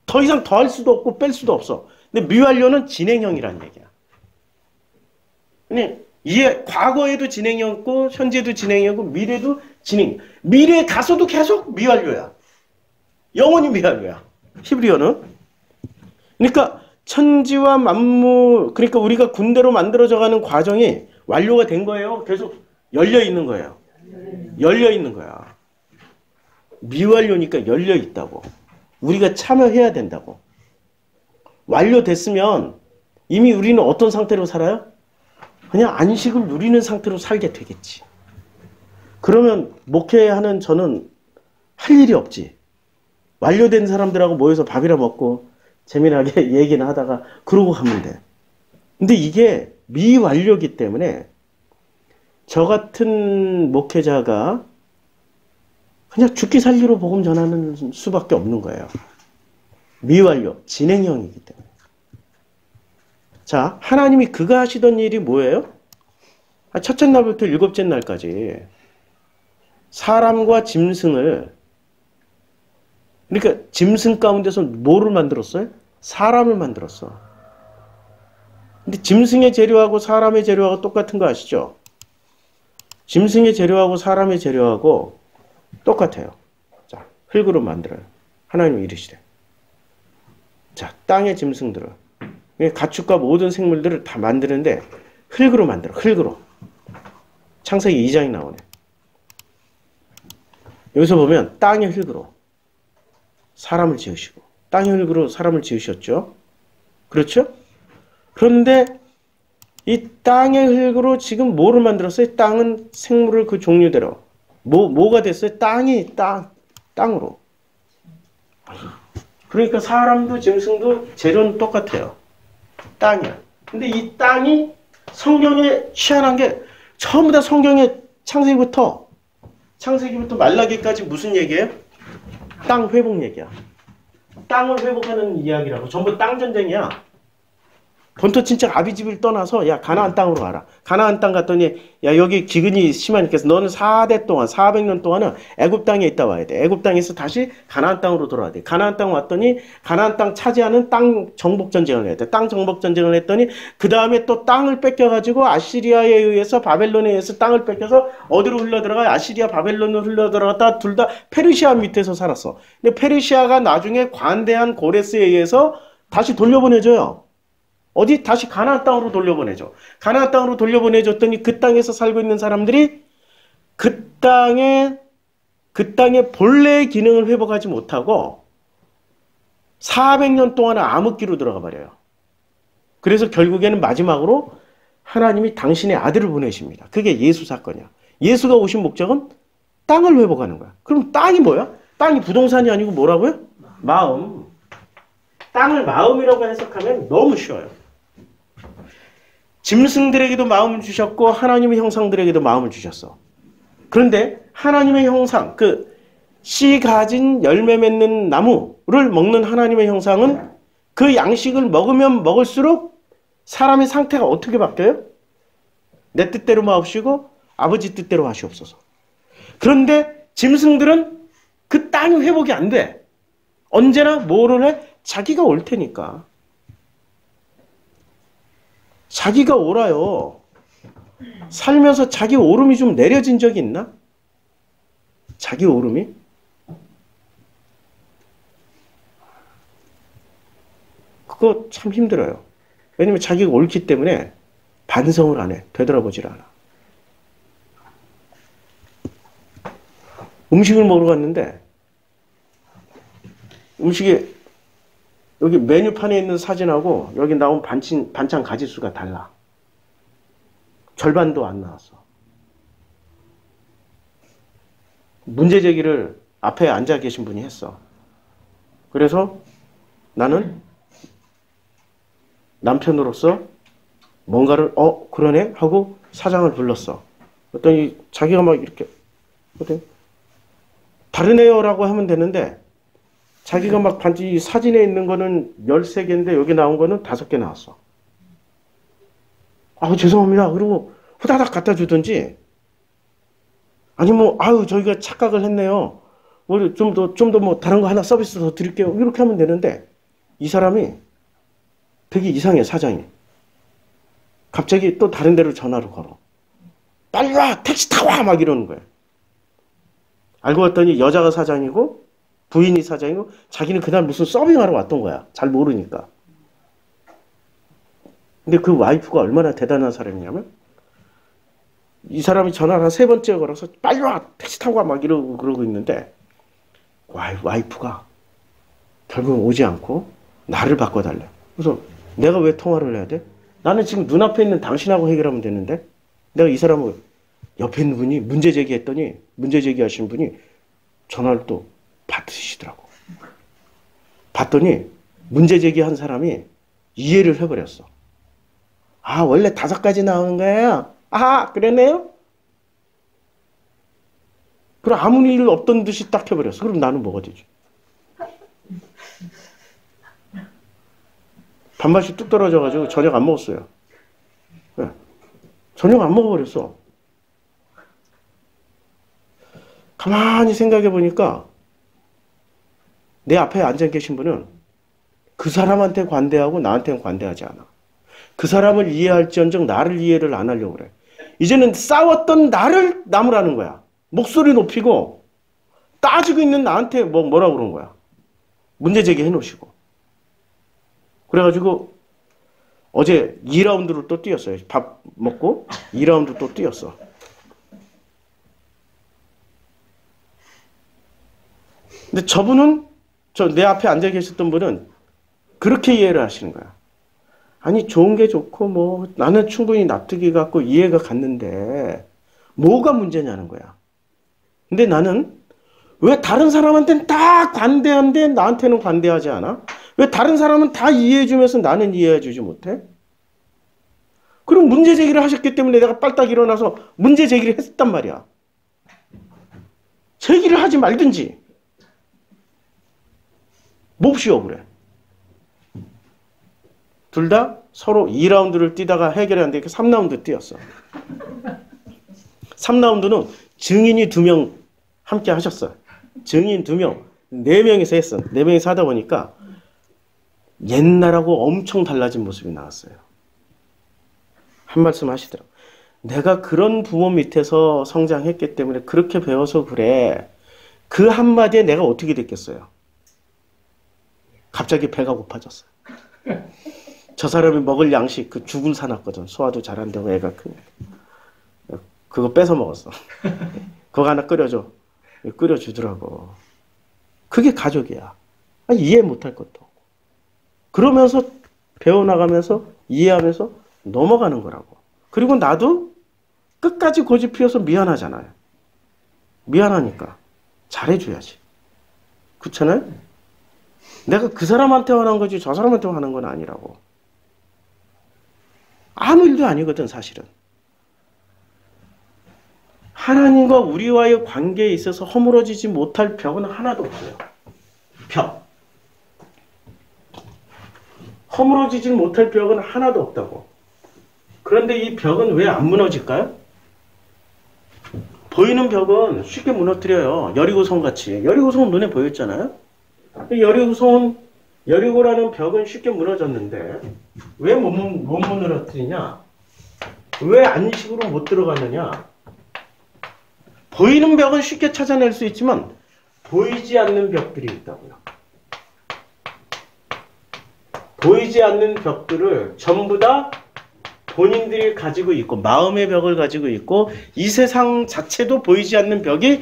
더 이상 더할 수도 없고 뺄 수도 없어. 근데 미완료는 진행형이라는 얘기야. 근데 과거에도 진행형이었고 현재도 진행형이고 미래도 진행. 미래에 가서도 계속 미완료야. 영원히 미완료야. 히브리어는. 그러니까 천지와 만물, 그러니까 우리가 군대로 만들어져가는 과정이 완료가 된 거예요. 계속 열려 있는 거예요. 열려 있는 거야. 미완료니까 열려 있다고. 우리가 참여해야 된다고. 완료됐으면 이미 우리는 어떤 상태로 살아요? 그냥 안식을 누리는 상태로 살게 되겠지. 그러면 목회하는 저는 할 일이 없지. 완료된 사람들하고 모여서 밥이나 먹고 재미나게 얘기는 하다가 그러고 가면 돼. 근데 이게 미완료기 때문에 저 같은 목회자가 그냥 죽기 살기로 복음 전하는 수밖에 없는 거예요. 미완료, 진행형이기 때문에. 자, 하나님이 그가 하시던 일이 뭐예요? 첫째 날부터 일곱째 날까지 사람과 짐승을, 그러니까 짐승 가운데서 뭐를 만들었어요? 사람을 만들었어. 근데 짐승의 재료하고 사람의 재료하고 똑같은 거 아시죠? 짐승의 재료하고 사람의 재료하고 똑같아요. 자, 흙으로 만들어요. 하나님이 이르시되. 자, 땅의 짐승들을, 가축과 모든 생물들을 다 만드는데 흙으로 만들어. 흙으로. 창세기 2장이 나오네. 여기서 보면 땅의 흙으로 사람을 지으시고, 땅의 흙으로 사람을 지으셨죠? 그렇죠? 그런데 이 땅의 흙으로 지금 뭐를 만들었어요? 땅은 생물을 그 종류대로. 뭐가 됐어요? 땅으로. 그러니까 사람도 짐승도 재료는 똑같아요. 땅이야. 근데 이 땅이 성경에 희한한 게 전부 다 성경에 창세기부터 말라기까지 무슨 얘기예요? 땅 회복 얘기야. 땅을 회복하는 이야기라고. 전부 땅 전쟁이야. 본토 친척 아비집을 떠나서 야 가나안 땅으로 가라. 가나안 땅 갔더니 야 여기 기근이 심하니까 너는 4대 동안 400년 동안은 애굽 땅에 있다 와야 돼. 애굽 땅에서 다시 가나안 땅으로 돌아와야 돼. 가나안 땅 왔더니 가나안 땅 차지하는 땅 정복 전쟁을 해야 돼. 땅 정복 전쟁을 했더니 그 다음에 또 땅을 뺏겨가지고 아시리아에 의해서 바벨론에 의해서 땅을 뺏겨서 어디로 흘러들어가? 아시리아 바벨론으로 흘러들어갔다 둘 다 페르시아 밑에서 살았어. 근데 페르시아가 나중에 관대한 고레스에 의해서 다시 돌려보내줘요. 어디? 다시 가나안 땅으로 돌려보내죠. 가나안 땅으로 돌려보내줬더니 그 땅에서 살고 있는 사람들이 그 땅의 본래의 기능을 회복하지 못하고 400년 동안 암흑기로 들어가 버려요. 그래서 결국에는 마지막으로 하나님이 당신의 아들을 보내십니다. 그게 예수 사건이야. 예수가 오신 목적은 땅을 회복하는 거야. 그럼 땅이 뭐야? 땅이 부동산이 아니고 뭐라고요? 마음. 땅을 마음이라고 해석하면 너무 쉬워요. 짐승들에게도 마음을 주셨고 하나님의 형상들에게도 마음을 주셨어. 그런데 하나님의 형상, 그 씨 가진 열매 맺는 나무를 먹는 하나님의 형상은 그 양식을 먹으면 먹을수록 사람의 상태가 어떻게 바뀌어요? 내 뜻대로 마옵시고 아버지 뜻대로 하시옵소서. 그런데 짐승들은 그 땅이 회복이 안 돼. 언제나 뭐를 해? 자기가 올 테니까. 자기가 옳아요. 살면서 자기 오름이 좀 내려진 적이 있나? 자기 오름이? 그거 참 힘들어요. 왜냐면 자기가 옳기 때문에 반성을 안 해. 되돌아보질 않아. 음식을 먹으러 갔는데 음식이 여기 메뉴판에 있는 사진하고 여기 나온 반찬 가짓수가 달라. 절반도 안 나왔어. 문제 제기를 앞에 앉아 계신 분이 했어. 그래서 나는 남편으로서 뭔가를 그러네? 하고 사장을 불렀어. 그랬더니 자기가 막 이렇게 다르네요라고 하면 되는데 자기가 막 반지 사진에 있는 거는 13개인데 여기 나온 거는 5개 나왔어. 죄송합니다. 그리고 후다닥 갖다 주든지 아니 저희가 착각을 했네요. 좀 더 뭐 다른 거 하나 서비스 더 드릴게요. 이렇게 하면 되는데 이 사람이 되게 이상해, 사장이. 갑자기 또 다른 데로 전화를 걸어. 빨리 와! 택시 타고 와! 막 이러는 거야. 알고 봤더니 여자가 사장이고 부인이 사장이고 자기는 그날 무슨 서빙하러 왔던 거야. 잘 모르니까. 근데 그 와이프가 얼마나 대단한 사람이냐면 이 사람이 전화를 한 3번째 걸어서 빨리 와! 택시 타고 와! 막 그러고 있는데 와이프가 결국은 오지 않고 나를 바꿔달래. 그래서 내가 왜 통화를 해야 돼? 나는 지금 눈앞에 있는 당신하고 해결하면 되는데 내가 이 사람을 옆에 있는 분이 문제 제기하신 분이 전화를 또 받으시더라고. 봤더니 문제 제기한 사람이 이해를 해버렸어. 아, 원래 5가지 나오는 거예요? 아, 그러네요? 그럼 아무 일 없던 듯이 딱 해버렸어. 그럼 나는 뭐가 되지? 밥맛이 뚝 떨어져가지고 저녁 안 먹었어요. 네. 저녁 안 먹어버렸어. 가만히 생각해 보니까 내 앞에 앉아 계신 분은 그 사람한테 관대하고 나한테는 관대하지 않아. 그 사람을 이해할지언정 나를 이해를 안 하려고 그래. 이제는 싸웠던 나를 나무라는 거야. 목소리 높이고 따지고 있는 나한테 뭐라고 그런 거야. 문제 제기해 놓으시고. 그래가지고 어제 2라운드를 또 뛰었어요. 밥 먹고 2라운드 또 뛰었어. 근데 저분은, 내 앞에 앉아 계셨던 분은 그렇게 이해를 하시는 거야. 아니, 좋은 게 좋고, 나는 충분히 납득이 갔고 이해가 갔는데, 뭐가 문제냐는 거야. 근데 나는 왜 다른 사람한테는 다 관대한데 나한테는 관대하지 않아? 왜 다른 사람은 다 이해해주면서 나는 이해해주지 못해? 그럼 문제 제기를 하셨기 때문에 내가 빨딱 일어나서 문제 제기를 했단 말이야. 제기를 하지 말든지. 몹시오, 그래. 둘 다 서로 2라운드를 뛰다가 해결이 안 되니까 3라운드 뛰었어. 3라운드는 증인이 2명 함께 하셨어요. 증인 2명, 4명이서 했어. 4명이서 하다 보니까 옛날하고 엄청 달라진 모습이 나왔어요. 한 말씀 하시더라고. 내가 그런 부모 밑에서 성장했기 때문에 그렇게 배워서 그래. 그 한마디에 내가 어떻게 됐겠어요? 갑자기 배가 고파졌어요. 저 사람이 먹을 양식, 그 죽을 사놨거든. 소화도 잘 안 되고 애가 크니까. 그거 뺏어 먹었어. 그거 하나 끓여줘. 끓여주더라고. 그게 가족이야. 이해 못할 것도 없고. 그러면서 배워나가면서 이해하면서 넘어가는 거라고. 그리고 나도 끝까지 고집 피워서 미안하잖아요. 미안하니까 잘해줘야지. 그렇잖아요? 내가 그 사람한테 화난 거지 저 사람한테 화난 건 아니라고. 아무 일도 아니거든, 사실은. 하나님과 우리와의 관계에 있어서 허물어지지 못할 벽은 하나도 없어요. 벽. 허물어지지 못할 벽은 하나도 없다고. 그런데 이 벽은 왜 안 무너질까요? 보이는 벽은 쉽게 무너뜨려요. 여리고성 같이. 여리고성은 눈에 보였잖아요. 여리고라는 벽은 쉽게 무너졌는데 왜 못 무너뜨리냐? 왜 안식으로 못 들어가느냐? 보이는 벽은 쉽게 찾아낼 수 있지만 보이지 않는 벽들이 있다고요. 보이지 않는 벽들을 전부 다 본인들이 가지고 있고 마음의 벽을 가지고 있고 이 세상 자체도 보이지 않는 벽이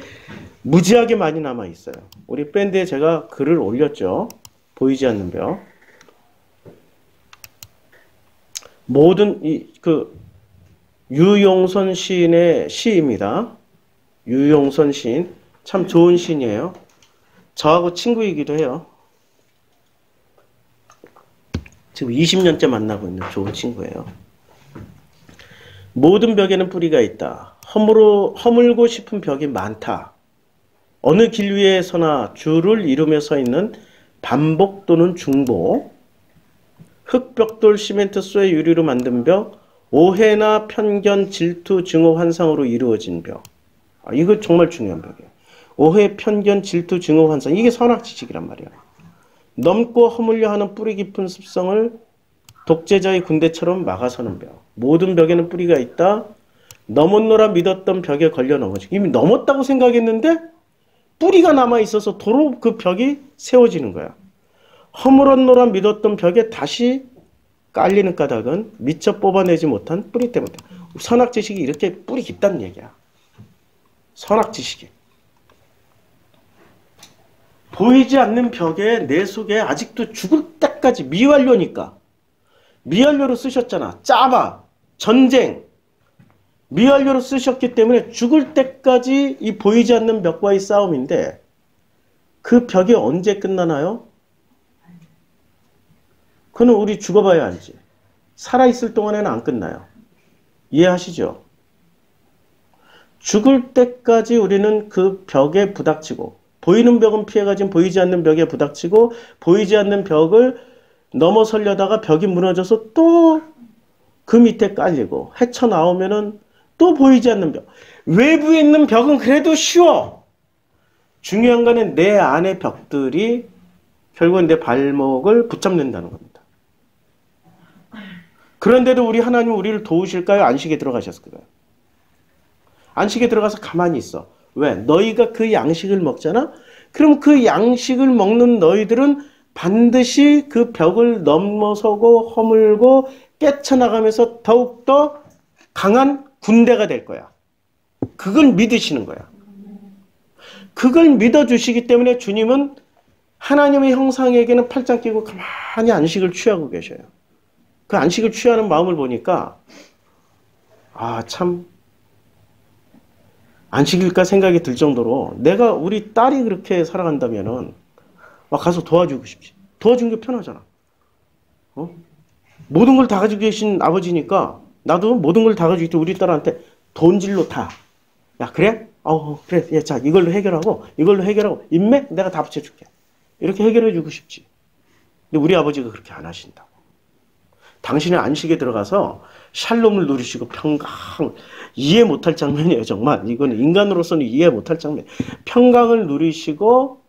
무지하게 많이 남아 있어요. 우리 밴드에 제가 글을 올렸죠. 보이지 않는 벽. 모든 유용선 시인의 시입니다. 유용선 시인 참 좋은 시인이에요. 저하고 친구이기도 해요. 지금 20년째 만나고 있는 좋은 친구예요. 모든 벽에는 뿌리가 있다. 허물고 싶은 벽이 많다. 어느 길 위에 서나 줄을 이루며 서 있는 반복 또는 중복, 흙벽돌, 시멘트, 쇠, 유리로 만든 벽, 오해나 편견, 질투, 증오, 환상으로 이루어진 벽. 이거 정말 중요한 벽이에요. 오해, 편견, 질투, 증오, 환상. 이게 선악지식이란 말이야. 넘고 허물려 하는 뿌리 깊은 습성을 독재자의 군대처럼 막아서는 벽. 모든 벽에는 뿌리가 있다. 넘었노라 믿었던 벽에 걸려 넘어지고. 이미 넘었다고 생각했는데 뿌리가 남아있어서 도로 그 벽이 세워지는 거야. 허물었노라 믿었던 벽에 다시 깔리는 까닭은 미처 뽑아내지 못한 뿌리 때문에. 선악지식이 이렇게 뿌리 깊다는 얘기야. 선악지식이. 보이지 않는 벽에 내 속에 아직도 죽을 때까지 미완료니까. 미완료로 쓰셨잖아. 짜바, 전쟁. 미완료로 쓰셨기 때문에 죽을 때까지 이 보이지 않는 벽과의 싸움인데 그 벽이 언제 끝나나요? 그는 우리 죽어봐야 알지. 살아있을 동안에는 안 끝나요. 이해하시죠? 죽을 때까지 우리는 그 벽에 부닥치고, 보이는 벽은 피해가지만 보이지 않는 벽에 부닥치고, 보이지 않는 벽을 넘어서려다가 벽이 무너져서 또 그 밑에 깔리고, 헤쳐나오면은 또 보이지 않는 벽. 외부에 있는 벽은 그래도 쉬워. 중요한 거는 내 안의 벽들이 결국은 내 발목을 붙잡는다는 겁니다. 그런데도 우리 하나님 우리를 도우실까요? 안식에 들어가셨을까요? 안식에 들어가서 가만히 있어. 왜? 너희가 그 양식을 먹잖아? 그럼 그 양식을 먹는 너희들은 반드시 그 벽을 넘어서고 허물고 깨쳐나가면서 더욱더 강한 군대가 될 거야. 그걸 믿으시는 거야. 그걸 믿어주시기 때문에 주님은 하나님의 형상에게는 팔짱 끼고 가만히 안식을 취하고 계셔요. 그 안식을 취하는 마음을 보니까 참 안식일까 생각이 들 정도로 내가 우리 딸이 그렇게 살아간다면은 막 가서 도와주고 싶지. 도와주는 게 편하잖아. 모든 걸 다 가지고 계신 아버지니까 나도 모든 걸 다 가지고 있고 우리 딸한테 돈질로 타. 야 그래? 그래. 야, 자 이걸로 해결하고 인맥 내가 다 붙여줄게. 이렇게 해결해주고 싶지. 근데 우리 아버지가 그렇게 안 하신다고. 당신의 안식에 들어가서 샬롬을 누리시고 평강, 이해 못할 장면이에요. 정말 이건 인간으로서는 이해 못할 장면. 평강을 누리시고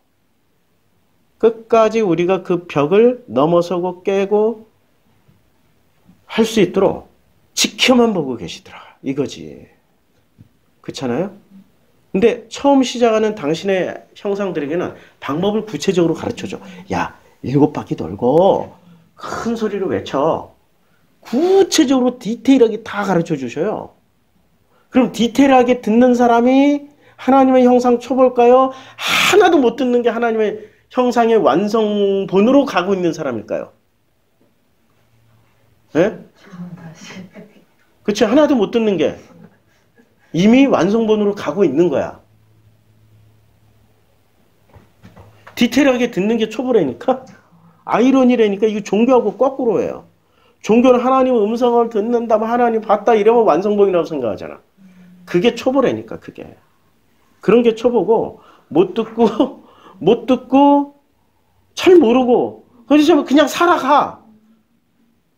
끝까지 우리가 그 벽을 넘어서고 깨고 할 수 있도록 지켜만 보고 계시더라. 이거지. 그렇잖아요? 근데 처음 시작하는 당신의 형상들에게는 방법을 구체적으로 가르쳐줘. 야, 7바퀴 돌고 큰 소리로 외쳐. 구체적으로 디테일하게 다 가르쳐 주셔요. 그럼 디테일하게 듣는 사람이 하나님의 형상 초볼까요? 하나도 못 듣는 게 하나님의 형상의 완성본으로 가고 있는 사람일까요? 예? 그치? 하나도 못 듣는 게 이미 완성본으로 가고 있는 거야. 디테일하게 듣는 게 초보라니까? 아이러니라니까 이거 종교하고 거꾸로예요. 종교는 하나님의 음성을 듣는다면 하나님 봤다 이러면 완성본이라고 생각하잖아. 그게 초보라니까 그게. 그런 게 초보고 못 듣고 잘 모르고 그래서 그냥 살아가.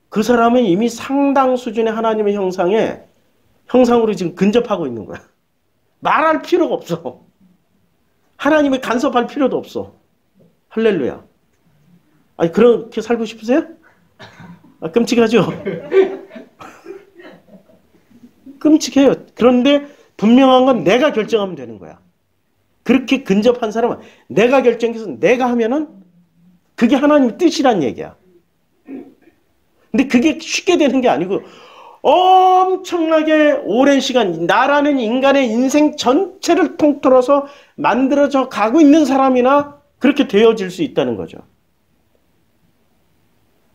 그 사람은 이미 상당 수준의 하나님의 형상으로 지금 근접하고 있는 거야. 말할 필요가 없어. 하나님의 간섭할 필요도 없어. 할렐루야. 아니 그렇게 살고 싶으세요? 끔찍하죠? 끔찍해요. 그런데 분명한 건 내가 결정하면 되는 거야. 그렇게 근접한 사람은 내가 결정해서 내가 하면은 그게 하나님의 뜻이란 얘기야. 근데 그게 쉽게 되는 게 아니고 엄청나게 오랜 시간 나라는 인간의 인생 전체를 통틀어서 만들어져 가고 있는 사람이나 그렇게 되어질 수 있다는 거죠.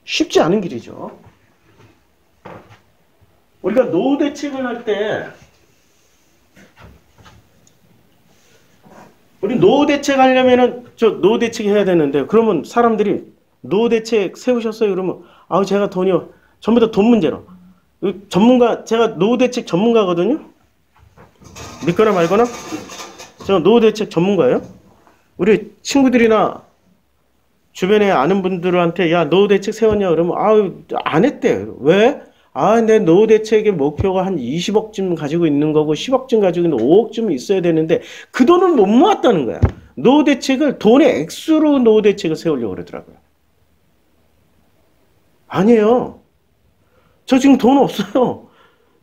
쉽지 않은 길이죠. 우리가 노후 대책을 할 때 우리 노후 대책 하려면은 노후 대책 해야 되는데 그러면 사람들이 노후 대책 세우셨어요? 그러면 제가 돈이요. 전부 다 돈 문제로. 제가 노후 대책 전문가거든요. 믿거나 말거나. 제가 노후 대책 전문가예요. 우리 친구들이나 주변에 아는 분들한테 야 노후 대책 세웠냐 그러면 안 했대. 왜? 내 노후 대책의 목표가 한 20억쯤 가지고 있는 거고 10억쯤 가지고 있는 5억쯤 있어야 되는데 그 돈은 못 모았다는 거야. 노후 대책을 돈의 액수로 노후 대책을 세우려고 그러더라고요. 아니에요. 저 지금 돈 없어요.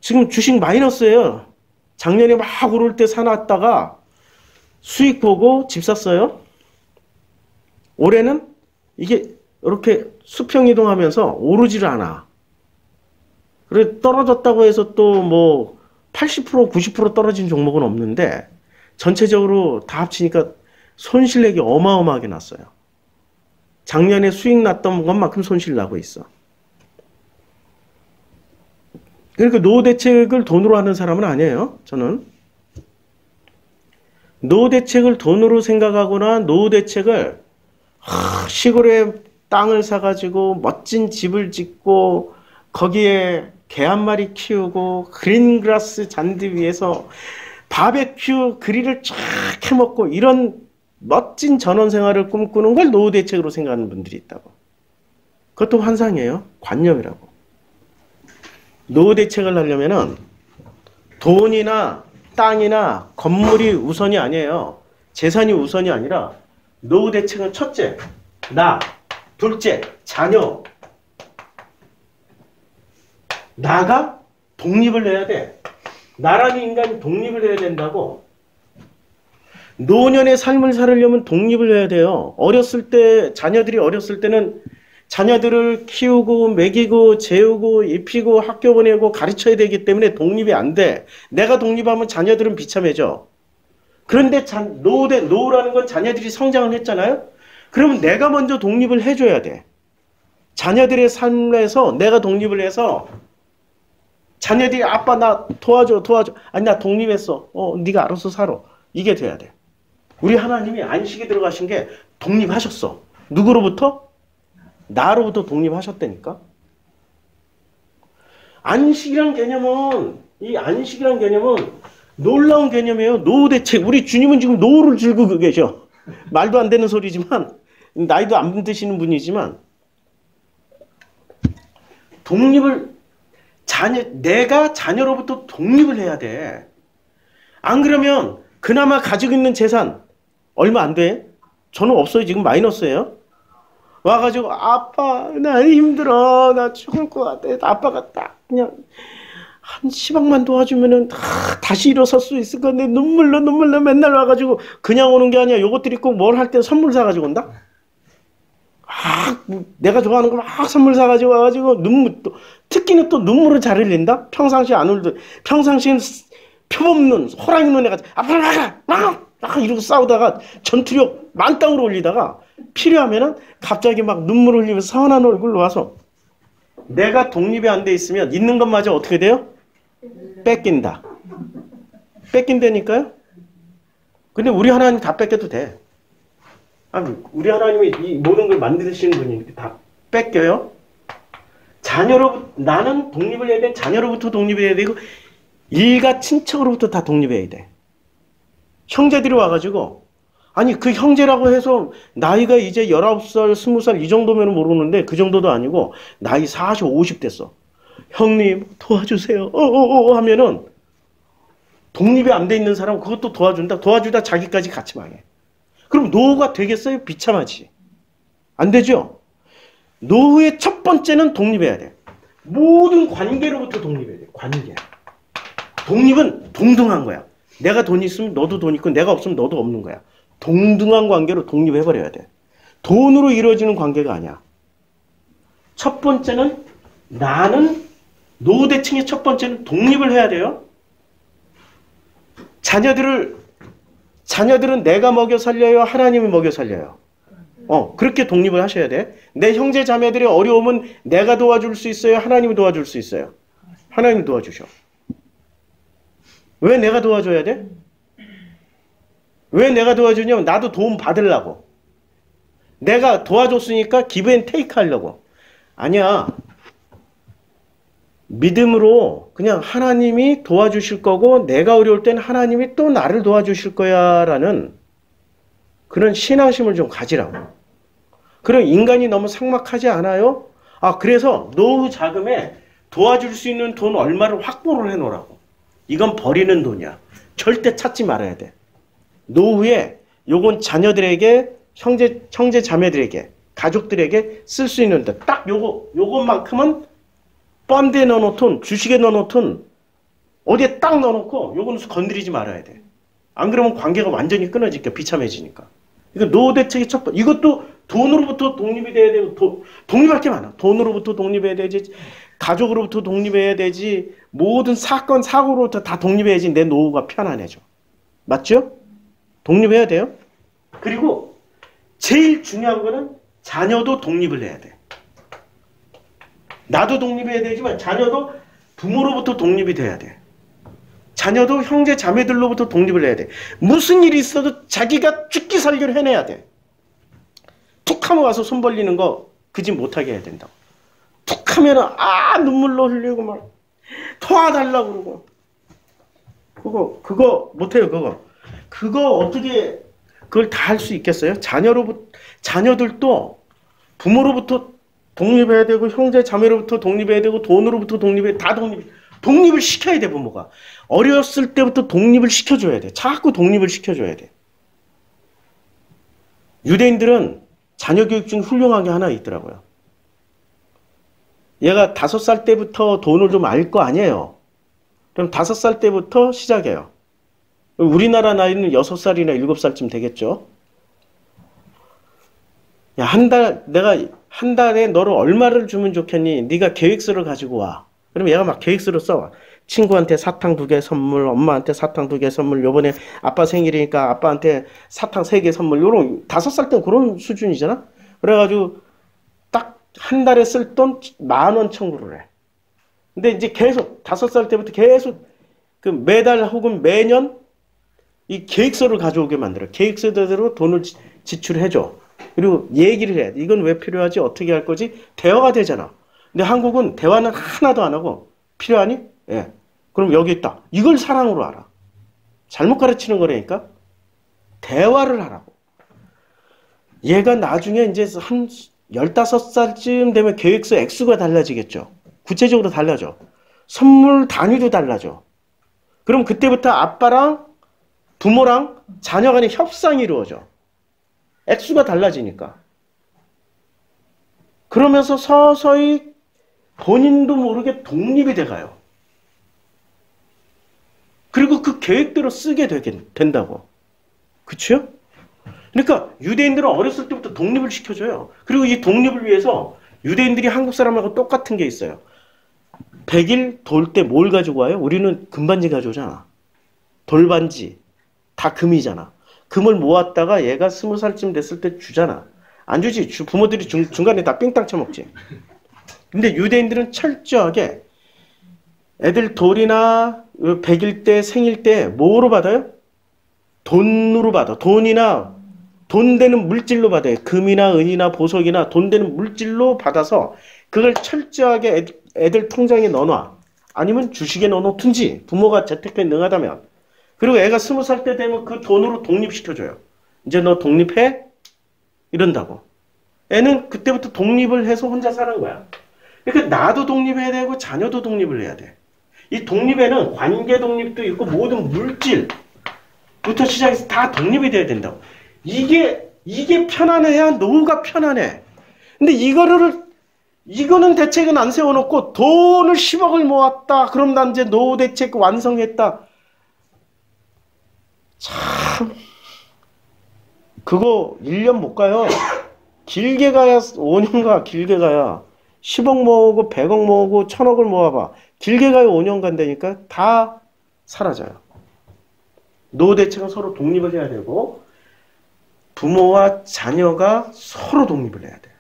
지금 주식 마이너스예요. 작년에 막 오를 때 사놨다가 수익 보고 집 샀어요. 올해는 이게 이렇게 수평 이동하면서 오르지를 않아. 그래 떨어졌다고 해서 또 뭐 80% 90% 떨어진 종목은 없는데 전체적으로 다 합치니까 손실액이 어마어마하게 났어요. 작년에 수익 났던 것만큼 손실 나고 있어. 그러니까 노후 대책을 돈으로 하는 사람은 아니에요. 저는 노후 대책을 돈으로 생각하거나 노후 대책을 시골에 땅을 사가지고 멋진 집을 짓고 거기에 개 한 마리 키우고 그린그라스 잔디 위에서 바베큐 그릴을 쫙 해먹고 이런 멋진 전원 생활을 꿈꾸는 걸 노후 대책으로 생각하는 분들이 있다고. 그것도 환상이에요. 관념이라고. 노후 대책을 하려면은 돈이나 땅이나 건물이 우선이 아니에요. 재산이 우선이 아니라 노후 대책은 첫째, 나, 둘째, 자녀. 나가 독립을 해야 돼. 나라는 인간이 독립을 해야 된다고. 노년의 삶을 살으려면 독립을 해야 돼요. 어렸을 때, 자녀들이 어렸을 때는 자녀들을 키우고 먹이고 재우고 입히고 학교 보내고 가르쳐야 되기 때문에 독립이 안 돼. 내가 독립하면 자녀들은 비참해져. 그런데 노후라는 건 자녀들이 성장을 했잖아요. 그러면 내가 먼저 독립을 해줘야 돼. 자녀들의 삶에서 내가 독립을 해서 자녀들이 아빠 나 도와줘. 아니 나 독립했어. 네가 알아서 살아. 이게 돼야 돼. 우리 하나님이 안식에 들어가신 게 독립하셨어. 누구로부터? 나로부터 독립하셨다니까. 안식이란 개념은 놀라운 개념이에요. 노후 대책. 우리 주님은 지금 노후를 즐기고 계셔. 말도 안 되는 소리지만 나이도 안 드시는 분이지만 내가 자녀로부터 독립을 해야 돼. 안 그러면 그나마 가지고 있는 재산 얼마 안 돼. 저는 없어요. 지금 마이너스예요. 와가지고 아빠 나 힘들어. 나 죽을 것 같아. 아빠가 딱 그냥 한 10억만 도와주면은 다시 일어설 수 있을 건데 눈물로 맨날 와가지고 그냥 오는 게 아니야. 요것들이 꼭 뭘 할 때 선물 사가지고 온다. 내가 좋아하는 거 막 선물 사가지고 와가지고 특히는 또 눈물을 잘 흘린다? 평상시에 안 울던, 평상시엔 표범눈, 호랑이 눈 해가지고, 앞으로 나가! 이러고 싸우다가 전투력 만땅으로 올리다가 필요하면은 갑자기 막 눈물 흘리면서 서운한 얼굴로 와서 내가 독립이 안 돼 있으면 있는 것마저 어떻게 돼요? 뺏긴다. 뺏긴다니까요? 근데 우리 하나님 다 뺏겨도 돼. 아니, 우리 하나님이 이 모든 걸 만드시는 분이 다 뺏겨요? 나는 독립을 해야 돼. 자녀로부터 독립해야 되고, 일가 친척으로부터 다 독립해야 돼. 형제들이 와가지고, 아니, 그 형제라고 해서, 나이가 이제 19살, 20살 이 정도면 모르는데, 그 정도도 아니고, 나이 40, 50 됐어. 형님, 도와주세요. 하면은, 독립이 안 돼 있는 사람, 그것도 도와준다. 도와주다 자기까지 같이 망해. 그럼 노후가 되겠어요? 비참하지. 안 되죠? 노후의 첫 번째는 독립해야 돼. 모든 관계로부터 독립해야 돼. 관계. 독립은 동등한 거야. 내가 돈 있으면 너도 돈 있고 내가 없으면 너도 없는 거야. 동등한 관계로 독립해버려야 돼. 돈으로 이루어지는 관계가 아니야. 첫 번째는 노후 대책의 첫 번째는 독립을 해야 돼요. 자녀들은 내가 먹여 살려요? 하나님이 먹여 살려요? 그렇게 독립을 하셔야 돼. 내 형제 자매들의 어려움은 내가 도와줄 수 있어요? 하나님이 도와줄 수 있어요? 하나님이 도와주셔. 왜 내가 도와줘야 돼? 왜 내가 도와주냐면 나도 도움 받으려고. 내가 도와줬으니까 기브 앤 테이크 하려고. 아니야. 믿음으로 그냥 하나님이 도와주실 거고 내가 어려울 땐 하나님이 또 나를 도와주실 거야 라는 그런 신앙심을 좀 가지라고. 그럼 인간이 너무 삭막하지 않아요? 그래서 노후 자금에 도와줄 수 있는 돈 얼마를 확보를 해놓으라고. 이건 버리는 돈이야. 절대 찾지 말아야 돼. 노후에 요건 자녀들에게 형제 자매들에게 가족들에게 쓸 수 있는 돈. 딱 요것만큼은 펀드에 넣어놓든 주식에 넣어놓든 어디에 딱 넣어놓고 요거는 건드리지 말아야 돼. 안 그러면 관계가 완전히 끊어지니까 비참해지니까. 이거 노후 대책의 첫 번째. 이것도 돈으로부터 독립이 돼야 되고 독립할 게 많아. 돈으로부터 독립해야 되지. 가족으로부터 독립해야 되지. 모든 사건 사고로부터 다 독립해야지 내 노후가 편안해져. 맞죠? 독립해야 돼요. 그리고 제일 중요한 거는 자녀도 독립을 해야 돼. 나도 독립해야 되지만 자녀도 부모로부터 독립이 돼야 돼. 자녀도 형제 자매들로부터 독립을 해야 돼. 무슨 일이 있어도 자기가 죽기 살기를 해내야 돼. 툭 하면 와서 손 벌리는 거 그 집 못하게 해야 된다고. 툭 하면은, 눈물로 흘리고 막, 도와달라고 그러고. 그거 못해요, 그거. 그거 어떻게, 그걸 다 할 수 있겠어요? 자녀들도 부모로부터 독립해야 되고, 형제, 자매로부터 독립해야 되고, 돈으로부터 독립해야 돼. 다 독립을 시켜야 돼, 부모가. 어렸을 때부터 독립을 시켜줘야 돼. 자꾸 독립을 시켜줘야 돼. 유대인들은 자녀 교육 중 훌륭한 게 하나 있더라고요. 얘가 5살 때부터 돈을 좀 알 거 아니에요. 그럼 5살 때부터 시작해요. 우리나라 나이는 6살이나 7살쯤 되겠죠. 야, 내가 한 달에 너를 얼마를 주면 좋겠니? 네가 계획서를 가지고 와. 그럼 얘가 막 계획서를 써. 친구한테 사탕 2개 선물, 엄마한테 사탕 2개 선물, 요번에 아빠 생일이니까 아빠한테 사탕 3개 선물, 요런 5살 때 그런 수준이잖아? 그래가지고 딱 한 달에 쓸 돈 10,000원 청구를 해. 근데 이제 계속 5살 때부터 계속 그 매달 혹은 매년 이 계획서를 가져오게 만들어. 계획서대로 돈을 지출해줘. 그리고 얘기를 해. 이건 왜 필요하지? 어떻게 할 거지? 대화가 되잖아. 근데 한국은 대화는 하나도 안 하고 필요하니? 예. 그럼 여기 있다. 이걸 사랑으로 알아. 잘못 가르치는 거라니까? 대화를 하라고. 얘가 나중에 이제 한 15살쯤 되면 계획서 액수가 달라지겠죠. 구체적으로 달라져. 선물 단위도 달라져. 그럼 그때부터 아빠랑 부모랑 자녀 간의 협상이 이루어져. 액수가 달라지니까. 그러면서 서서히 본인도 모르게 독립이 돼가요. 그리고 그 계획대로 쓰게 된다고. 그쵸? 그러니까 유대인들은 어렸을 때부터 독립을 시켜줘요. 그리고 이 독립을 위해서 유대인들이 한국 사람하고 똑같은 게 있어요. 100일 돌 때 뭘 가지고 와요? 우리는 금반지 가져오잖아. 돌반지. 다 금이잖아. 금을 모았다가 얘가 20살쯤 됐을 때 주잖아. 안 주지. 부모들이 중간에 다 삥땅 쳐먹지. 근데 유대인들은 철저하게 애들 돌이나 100일 때 생일 때 뭐로 받아요? 돈으로 받아. 돈 되는 물질로 받아요. 금이나 은이나 보석이나 돈 되는 물질로 받아서 그걸 철저하게 애들 통장에 넣어놔. 아니면 주식에 넣어놓든지 부모가 재테크에 능하다면. 그리고 애가 20살 때 되면 그 돈으로 독립시켜줘요. 이제 너 독립해? 이런다고. 애는 그때부터 독립을 해서 혼자 사는 거야. 그러니까 나도 독립해야 되고 자녀도 독립을 해야 돼. 이 독립에는 관계 독립도 있고 모든 물질부터 시작해서 다 독립이 돼야 된다고. 이게 편안해야 노후가 편안해. 근데 이거는 대책은 안 세워놓고 돈을 10억을 모았다. 그럼 난 이제 노후 대책 완성했다. 참, 그거 1년 못 가요. 길게 가야 5년 가, 길게 가야. 10억 모으고 100억 모으고 1000억을 모아봐. 길게 가야 5년 간다니까 다 사라져요. 노후 대책은 서로 독립을 해야 되고 부모와 자녀가 서로 독립을 해야 돼요.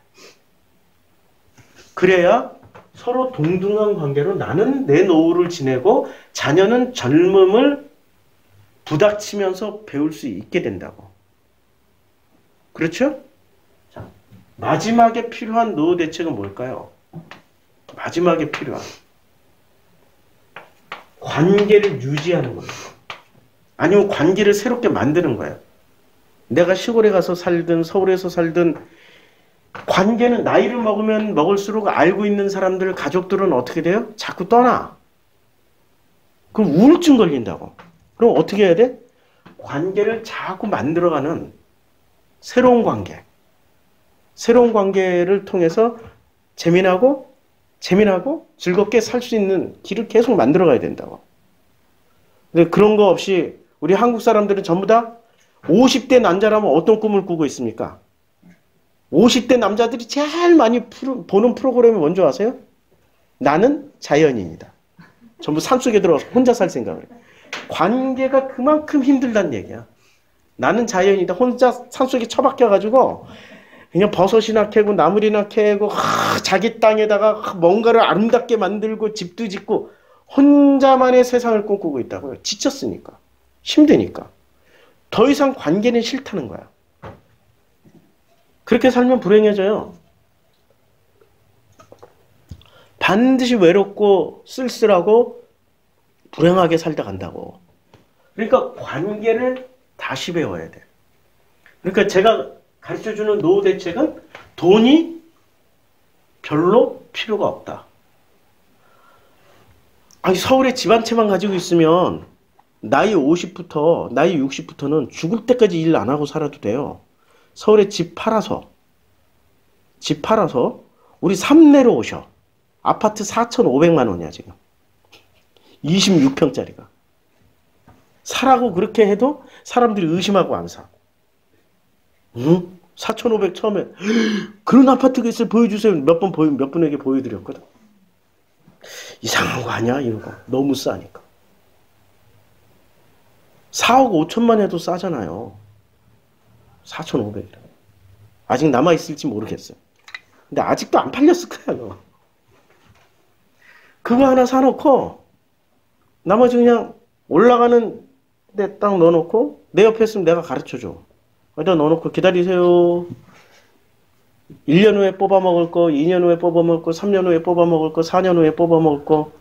그래야 서로 동등한 관계로 나는 내 노후를 지내고 자녀는 젊음을 부닥치면서 배울 수 있게 된다고. 그렇죠? 자, 마지막에 필요한 노후 대책은 뭘까요? 마지막에 필요한 관계를 유지하는 거예요. 아니면 관계를 새롭게 만드는 거예요. 내가 시골에 가서 살든 서울에서 살든 관계는 나이를 먹으면 먹을수록 알고 있는 사람들, 가족들은 어떻게 돼요? 자꾸 떠나. 그럼 우울증 걸린다고. 그럼 어떻게 해야 돼? 관계를 자꾸 만들어가는 새로운 관계. 새로운 관계를 통해서 재미나고 즐겁게 살 수 있는 길을 계속 만들어가야 된다고. 근데 그런 거 없이 우리 한국 사람들은 전부 다 50대 남자라면 어떤 꿈을 꾸고 있습니까? 50대 남자들이 제일 많이 보는 프로그램이 뭔지 아세요? 나는 자연인이다. 전부 산속에 들어가서 혼자 살 생각을 해요. 관계가 그만큼 힘들다는 얘기야. 나는 자연이다. 혼자 산속에 처박혀가지고 그냥 버섯이나 캐고 나물이나 캐고 자기 땅에다가 뭔가를 아름답게 만들고 집도 짓고 혼자만의 세상을 꿈꾸고 있다고요. 지쳤으니까. 힘드니까. 더 이상 관계는 싫다는 거야. 그렇게 살면 불행해져요. 반드시 외롭고 쓸쓸하고 불행하게 살다 간다고. 그러니까 관계를 다시 배워야 돼. 그러니까 제가 가르쳐주는 노후 대책은 돈이 별로 필요가 없다. 아니, 서울에 집 한 채만 가지고 있으면 나이 50부터 나이 60부터는 죽을 때까지 일 안 하고 살아도 돼요. 서울에 집 팔아서 우리 삼내로 오셔. 아파트 4,500만 원이야 지금. 26평짜리가. 사라고 그렇게 해도 사람들이 의심하고 안 사. 응? 4,500 처음에 그런 아파트가 있어요. 보여주세요. 몇 분에게 보여드렸거든. 이상한 거 아니야? 이러고. 너무 싸니까. 4억 5천만 해도 싸잖아요. 4,500이라. 아직 남아있을지 모르겠어요. 근데 아직도 안 팔렸을 거야, 너. 그거 하나 사놓고, 나머지 그냥 올라가는 데 딱 넣어놓고, 내 옆에 있으면 내가 가르쳐줘. 여기다 넣어놓고 기다리세요. 1년 후에 뽑아먹을 거, 2년 후에 뽑아먹을 거, 3년 후에 뽑아먹을 거, 4년 후에 뽑아먹을 거.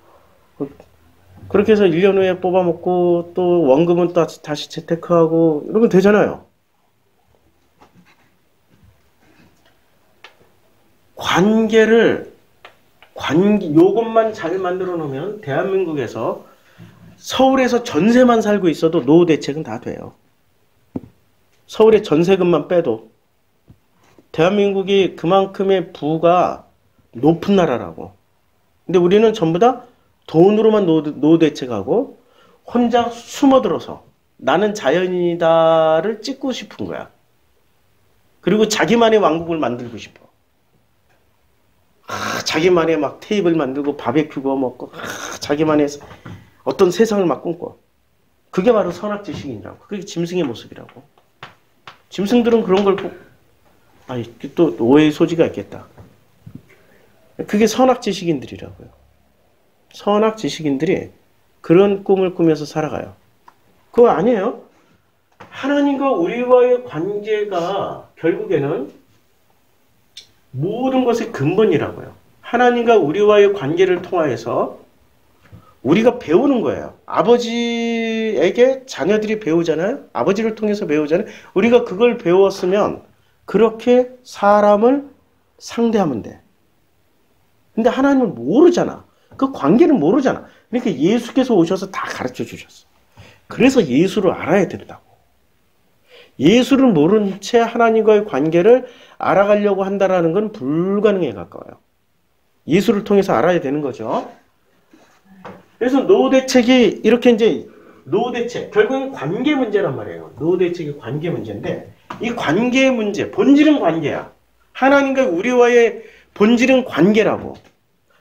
그렇게 해서 1년 후에 뽑아먹고, 또 원금은 또 다시 재테크하고, 이러면 되잖아요. 요것만 잘 만들어 놓으면 대한민국에서 서울에서 전세만 살고 있어도 노후 대책은 다 돼요. 서울의 전세금만 빼도 대한민국이 그만큼의 부가 높은 나라라고. 근데 우리는 전부 다 돈으로만 노후 대책하고 혼자 숨어들어서 나는 자연인이다를 찍고 싶은 거야. 그리고 자기만의 왕국을 만들고 싶어. 자기만의 막 테이블 만들고 바베큐 구워 먹고 자기만의 어떤 세상을 막 꿈꿔. 그게 바로 선악지식이라고. 그게 짐승의 모습이라고. 짐승들은 그런 걸 또 오해의 소지가 있겠다. 그게 선악지식인들이라고요. 선악지식인들이 그런 꿈을 꾸면서 살아가요. 그거 아니에요. 하나님과 우리와의 관계가 결국에는 모든 것의 근본이라고요. 하나님과 우리와의 관계를 통하여서 우리가 배우는 거예요. 아버지에게 자녀들이 배우잖아요. 아버지를 통해서 배우잖아요. 우리가 그걸 배웠으면 그렇게 사람을 상대하면 돼. 근데 하나님은 모르잖아. 그 관계를 모르잖아. 그러니까 예수께서 오셔서 다 가르쳐 주셨어. 그래서 예수를 알아야 된다고. 예수를 모른 채 하나님과의 관계를 알아가려고 한다는 건 불가능에 가까워요. 예수를 통해서 알아야 되는 거죠. 그래서 노후 대책이 이렇게 이제 노후 대책 결국은 관계 문제란 말이에요. 노후 대책이 관계 문제인데 이 관계 문제 본질은 관계야. 하나님과 우리와의 본질은 관계라고.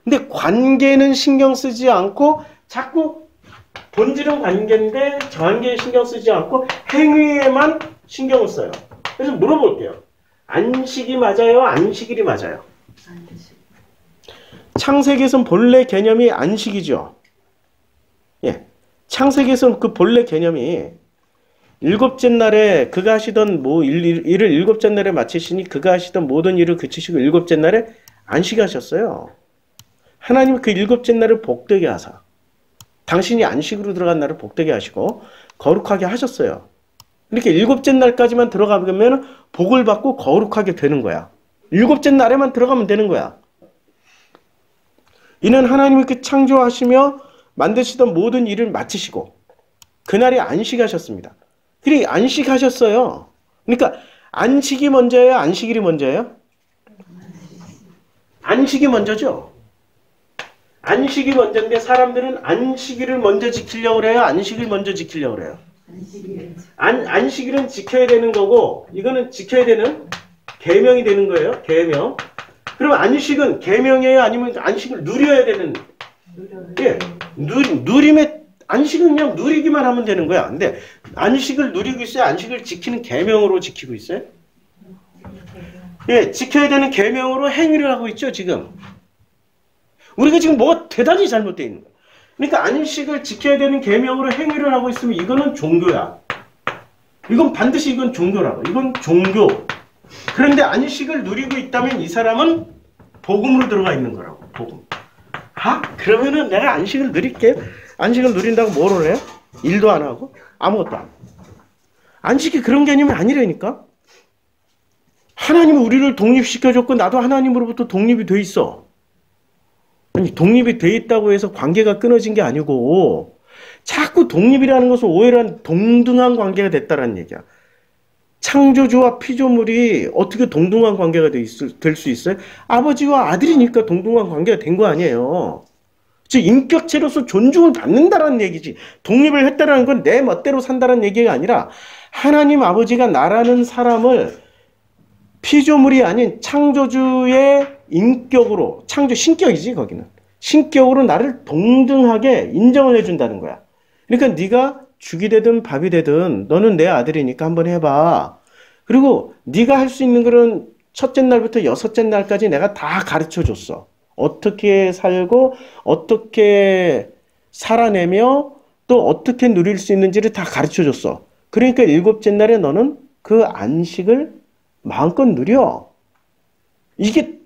근데 관계는 신경 쓰지 않고 자꾸 본질은 관계인데 관계에 신경 쓰지 않고 행위에만 신경을 써요. 그래서 물어볼게요. 안식이 맞아요? 안식일이 맞아요? 창세기에서는 본래 개념이 안식이죠. 예. 창세기에서는 그 본래 개념이 일곱째 날에 그가 하시던 일을 일곱째 날에 마치시니 그가 하시던 모든 일을 그치시고 일곱째 날에 안식하셨어요. 하나님은 그 일곱째 날을 복되게 하사 당신이 안식으로 들어간 날을 복되게 하시고 거룩하게 하셨어요. 이렇게 일곱째 날까지만 들어가면 복을 받고 거룩하게 되는 거야. 일곱째 날에만 들어가면 되는 거야. 이는 하나님이 그 창조하시며 만드시던 모든 일을 마치시고 그날이 안식하셨습니다. 그래 안식하셨어요. 그러니까 안식이 먼저예요? 안식일이 먼저예요? 안식이 먼저죠. 안식이 먼저인데 사람들은 안식일을 먼저 지키려고 그래요? 안식을 먼저 지키려고 그래요? 안식일은 지켜야 되는 거고 이거는 지켜야 되는 계명이 되는 거예요. 계명. 그럼 안식은 계명이에요? 아니면 안식을 누려야 되는? 예, 누림의 안식은 그냥 누리기만 하면 되는 거야. 근데 안식을 누리고 있어요? 안식을 지키는 계명으로 지키고 있어요? 예, 지켜야 되는 계명으로 행위를 하고 있죠, 지금. 우리가 지금 뭐가 대단히 잘못되어 있는 거야. 그러니까 안식을 지켜야 되는 계명으로 행위를 하고 있으면 이거는 종교야. 이건 반드시 이건 종교라고. 이건 종교. 그런데 안식을 누리고 있다면 이 사람은 복음으로 들어가 있는 거라고. 복음. 그러면은 내가 안식을 누릴게. 안식을 누린다고 뭐를 해? 일도 안 하고 아무것도 안 하고. 안식이 그런 개념이 아니라니까. 하나님은 우리를 독립시켜줬고 나도 하나님으로부터 독립이 돼 있어. 아니, 독립이 돼 있다고 해서 관계가 끊어진 게 아니고 자꾸 독립이라는 것을 오해를 한 동등한 관계가 됐다라는 얘기야. 창조주와 피조물이 어떻게 동등한 관계가 될 수 있어요? 아버지와 아들이니까 동등한 관계가 된 거 아니에요. 즉 인격체로서 존중을 받는다라는 얘기지. 독립을 했다라는 건 내 멋대로 산다라는 얘기가 아니라 하나님 아버지가 나라는 사람을 피조물이 아닌 창조주의 인격으로, 신격이지 거기는. 신격으로 나를 동등하게 인정을 해준다는 거야. 그러니까 네가 죽이 되든 밥이 되든 너는 내 아들이니까 한번 해봐. 그리고 네가 할 수 있는 그런 첫째 날부터 여섯째 날까지 내가 다 가르쳐줬어. 어떻게 살고 어떻게 살아내며 또 어떻게 누릴 수 있는지를 다 가르쳐줬어. 그러니까 일곱째 날에 너는 그 안식을 마음껏 누려. 이게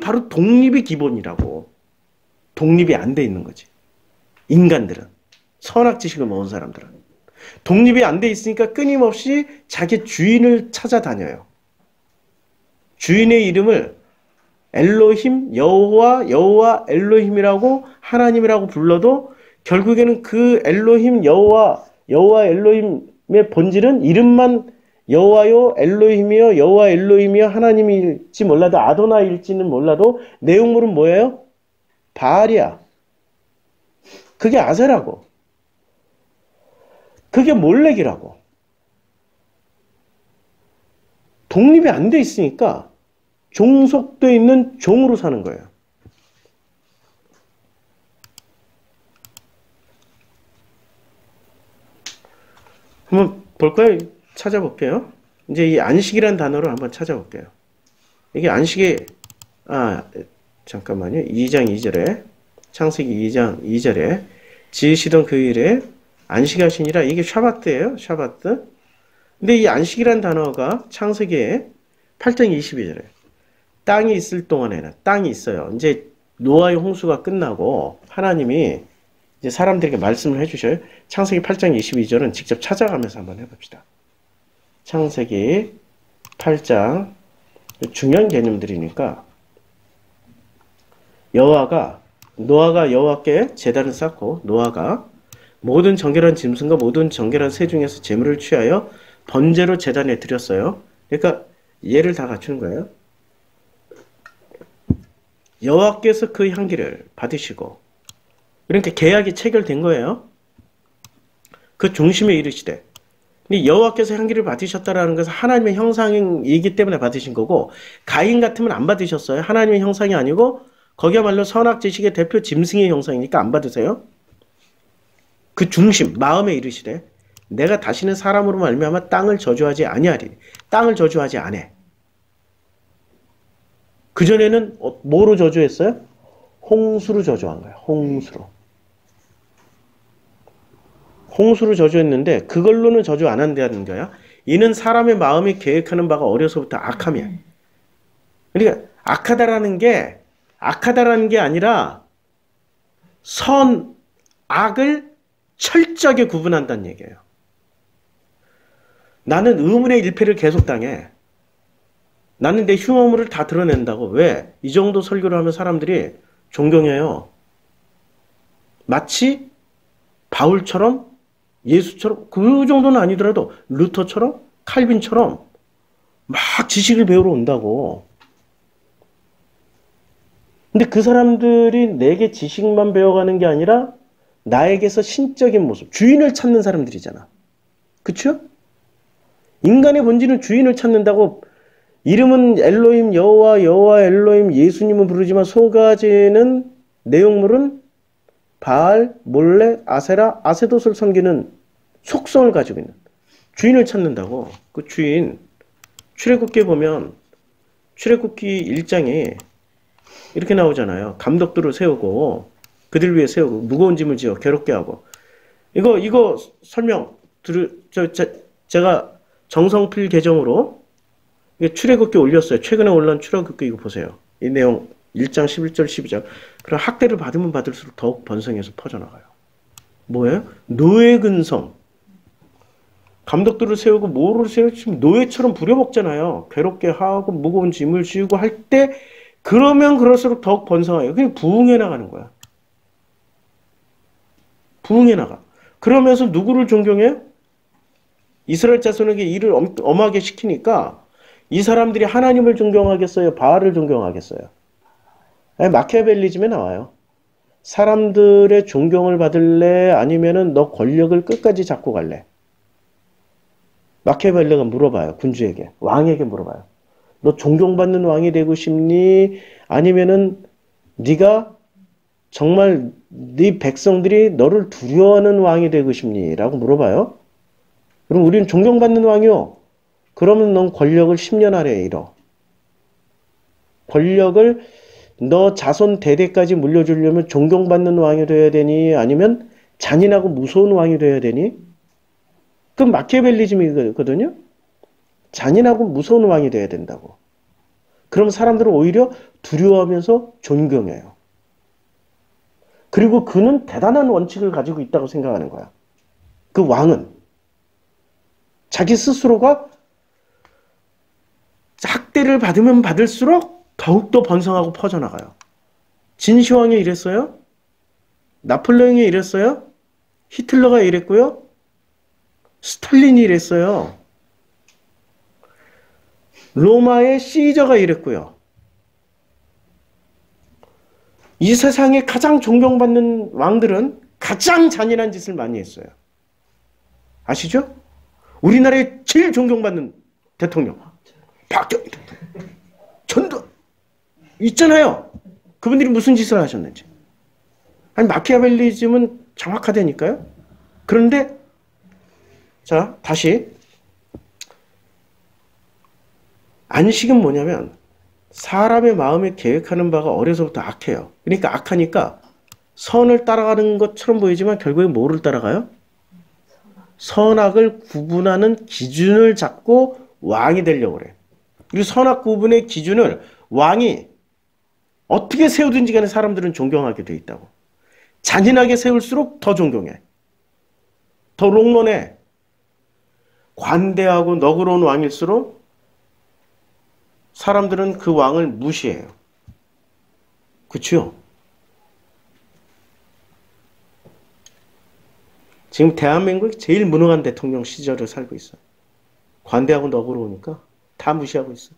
바로 독립의 기본이라고. 독립이 안 돼 있는 거지. 인간들은. 선악지식을 먹은 사람들은. 독립이 안 돼 있으니까 끊임없이 자기 주인을 찾아다녀요. 주인의 이름을 엘로힘, 여호와 엘로힘이라고 하나님이라고 불러도 결국에는 그 엘로힘, 여호와 엘로힘의 본질은 이름만 여호와요 엘로힘이요 여호와 엘로힘이요 하나님일지 몰라도 아도나일지는 몰라도 내용물은 뭐예요? 바알이야. 그게 아세라고. 그게 몰렉이라고. 독립이 안 돼 있으니까 종속돼 있는 종으로 사는 거예요. 한번 볼까요? 찾아볼게요. 이제 이 안식이란 단어를 한번 찾아볼게요. 이게 안식의 잠깐만요. 2장 2절에 창세기 2장 2절에 지으시던 그 일에 안식하시니라. 이게 샤바트예요. 샤바트. 근데 이 안식이란 단어가 창세기에 8장 22절에 땅이 있을 동안에는 땅이 있어요. 이제 노아의 홍수가 끝나고 하나님이 이제 사람들에게 말씀을 해주셔요. 창세기 8장 22절은 직접 찾아가면서 한번 해봅시다. 창세기 8장 중요한 개념들이니까 노아가 여호와께 제단을 쌓고 노아가 모든 정결한 짐승과 모든 정결한 새 중에서 제물을 취하여 번제로 제단에 드렸어요. 그러니까 얘를 다 갖추는 거예요. 여호와께서 그 향기를 받으시고 그러니까 계약이 체결된 거예요. 그 중심에 이르시되 여호와께서 향기를 받으셨다라는 것은 하나님의 형상이기 때문에 받으신 거고 가인 같으면 안 받으셨어요. 하나님의 형상이 아니고 거기야말로 선악지식의 대표 짐승의 형상이니까 안 받으세요. 그 중심 마음에 이르시되 내가 다시는 사람으로 말미암아 땅을 저주하지 아니하리. 땅을 저주하지 않아. 그전에는 뭐로 저주했어요? 홍수로 저주한 거예요. 홍수로 저주했는데 그걸로는 저주 안 한다는 거야. 이는 사람의 마음이 계획하는 바가 어려서부터 악함이야. 그러니까 악하다라는 게 아니라 악을 철저하게 구분한다는 얘기예요. 나는 의문의 일패를 계속 당해. 나는 내 흉어물을 다 드러낸다고. 왜? 이 정도 설교를 하면 사람들이 존경해요. 마치 바울처럼 예수처럼 그 정도는 아니더라도 루터처럼 칼빈처럼 막 지식을 배우러 온다고. 근데 그 사람들이 내게 지식만 배워가는 게 아니라 나에게서 신적인 모습, 주인을 찾는 사람들이잖아. 그쵸? 인간의 본질은 주인을 찾는다고. 이름은 엘로힘, 여호와 엘로힘, 예수님은 부르지만 속아지는 내용물은 바알, 몰레, 아세라, 아세돗을 섬기는 속성을 가지고 있는 주인을 찾는다고. 그 주인, 출애굽기에 보면 출애굽기 1장에 이렇게 나오잖아요. 감독들을 세우고 그들 위에 세우고 무거운 짐을 지어 괴롭게 하고. 이거 설명 제가 정성필 계정으로 출애굽기 올렸어요. 최근에 올라온 출애굽기 이거 보세요. 이 내용 1장 11절 12절. 그럼 학대를 받으면 받을수록 더욱 번성해서 퍼져나가요. 뭐예요? 노예 근성. 감독들을 세우고 뭐를 세우고 지금 노예처럼 부려먹잖아요. 괴롭게 하고 무거운 짐을 쥐고 할 때 그러면 그럴수록 더욱 번성해요. 그냥 부흥해 나가는 거야. 부흥해 나가. 그러면서 누구를 존경해요? 이스라엘 자손에게 일을 엄하게 시키니까 이 사람들이 하나님을 존경하겠어요? 바알을 존경하겠어요? 마키아벨리즘에 나와요. 사람들의 존경을 받을래? 아니면은 너 권력을 끝까지 잡고 갈래? 마키아벨리가 물어봐요. 군주에게. 왕에게 물어봐요. 너 존경받는 왕이 되고 싶니? 아니면은 네가 정말 네 백성들이 너를 두려워하는 왕이 되고 싶니? 라고 물어봐요. 그럼 우리는 존경받는 왕이요. 그러면 넌 권력을 10년 아래에 잃어. 권력을 너 자손 대대까지 물려주려면 존경받는 왕이 돼야 되니? 아니면 잔인하고 무서운 왕이 돼야 되니? 그건 마키아벨리즘이거든요. 잔인하고 무서운 왕이 돼야 된다고. 그럼 사람들은 오히려 두려워하면서 존경해요. 그리고 그는 대단한 원칙을 가지고 있다고 생각하는 거야. 그 왕은 자기 스스로가 학대를 받으면 받을수록 더욱더 번성하고 퍼져나가요. 진시황이 이랬어요. 나폴레옹이 이랬어요. 히틀러가 이랬고요. 스탈린이 이랬어요. 로마의 시저가 이랬고요. 이 세상에 가장 존경받는 왕들은 가장 잔인한 짓을 많이 했어요. 아시죠? 우리나라의 제일 존경받는 대통령 박정희 대통령, 전두환 있잖아요. 그분들이 무슨 짓을 하셨는지. 아니 마키아벨리즘은 정확하다니까요. 그런데 자 다시 안식은 뭐냐면 사람의 마음에 계획하는 바가 어려서부터 악해요. 그러니까 악하니까 선을 따라가는 것처럼 보이지만 결국에 뭐를 따라가요? 선악을 구분하는 기준을 잡고 왕이 되려고 그래. 그리고 선악 구분의 기준을 왕이 어떻게 세우든지 간에 사람들은 존경하게 돼 있다고. 잔인하게 세울수록 더 존경해. 더 롱런해. 관대하고 너그러운 왕일수록 사람들은 그 왕을 무시해요. 그렇죠? 지금 대한민국이 제일 무능한 대통령 시절을 살고 있어요. 관대하고 너그러우니까 다 무시하고 있어요.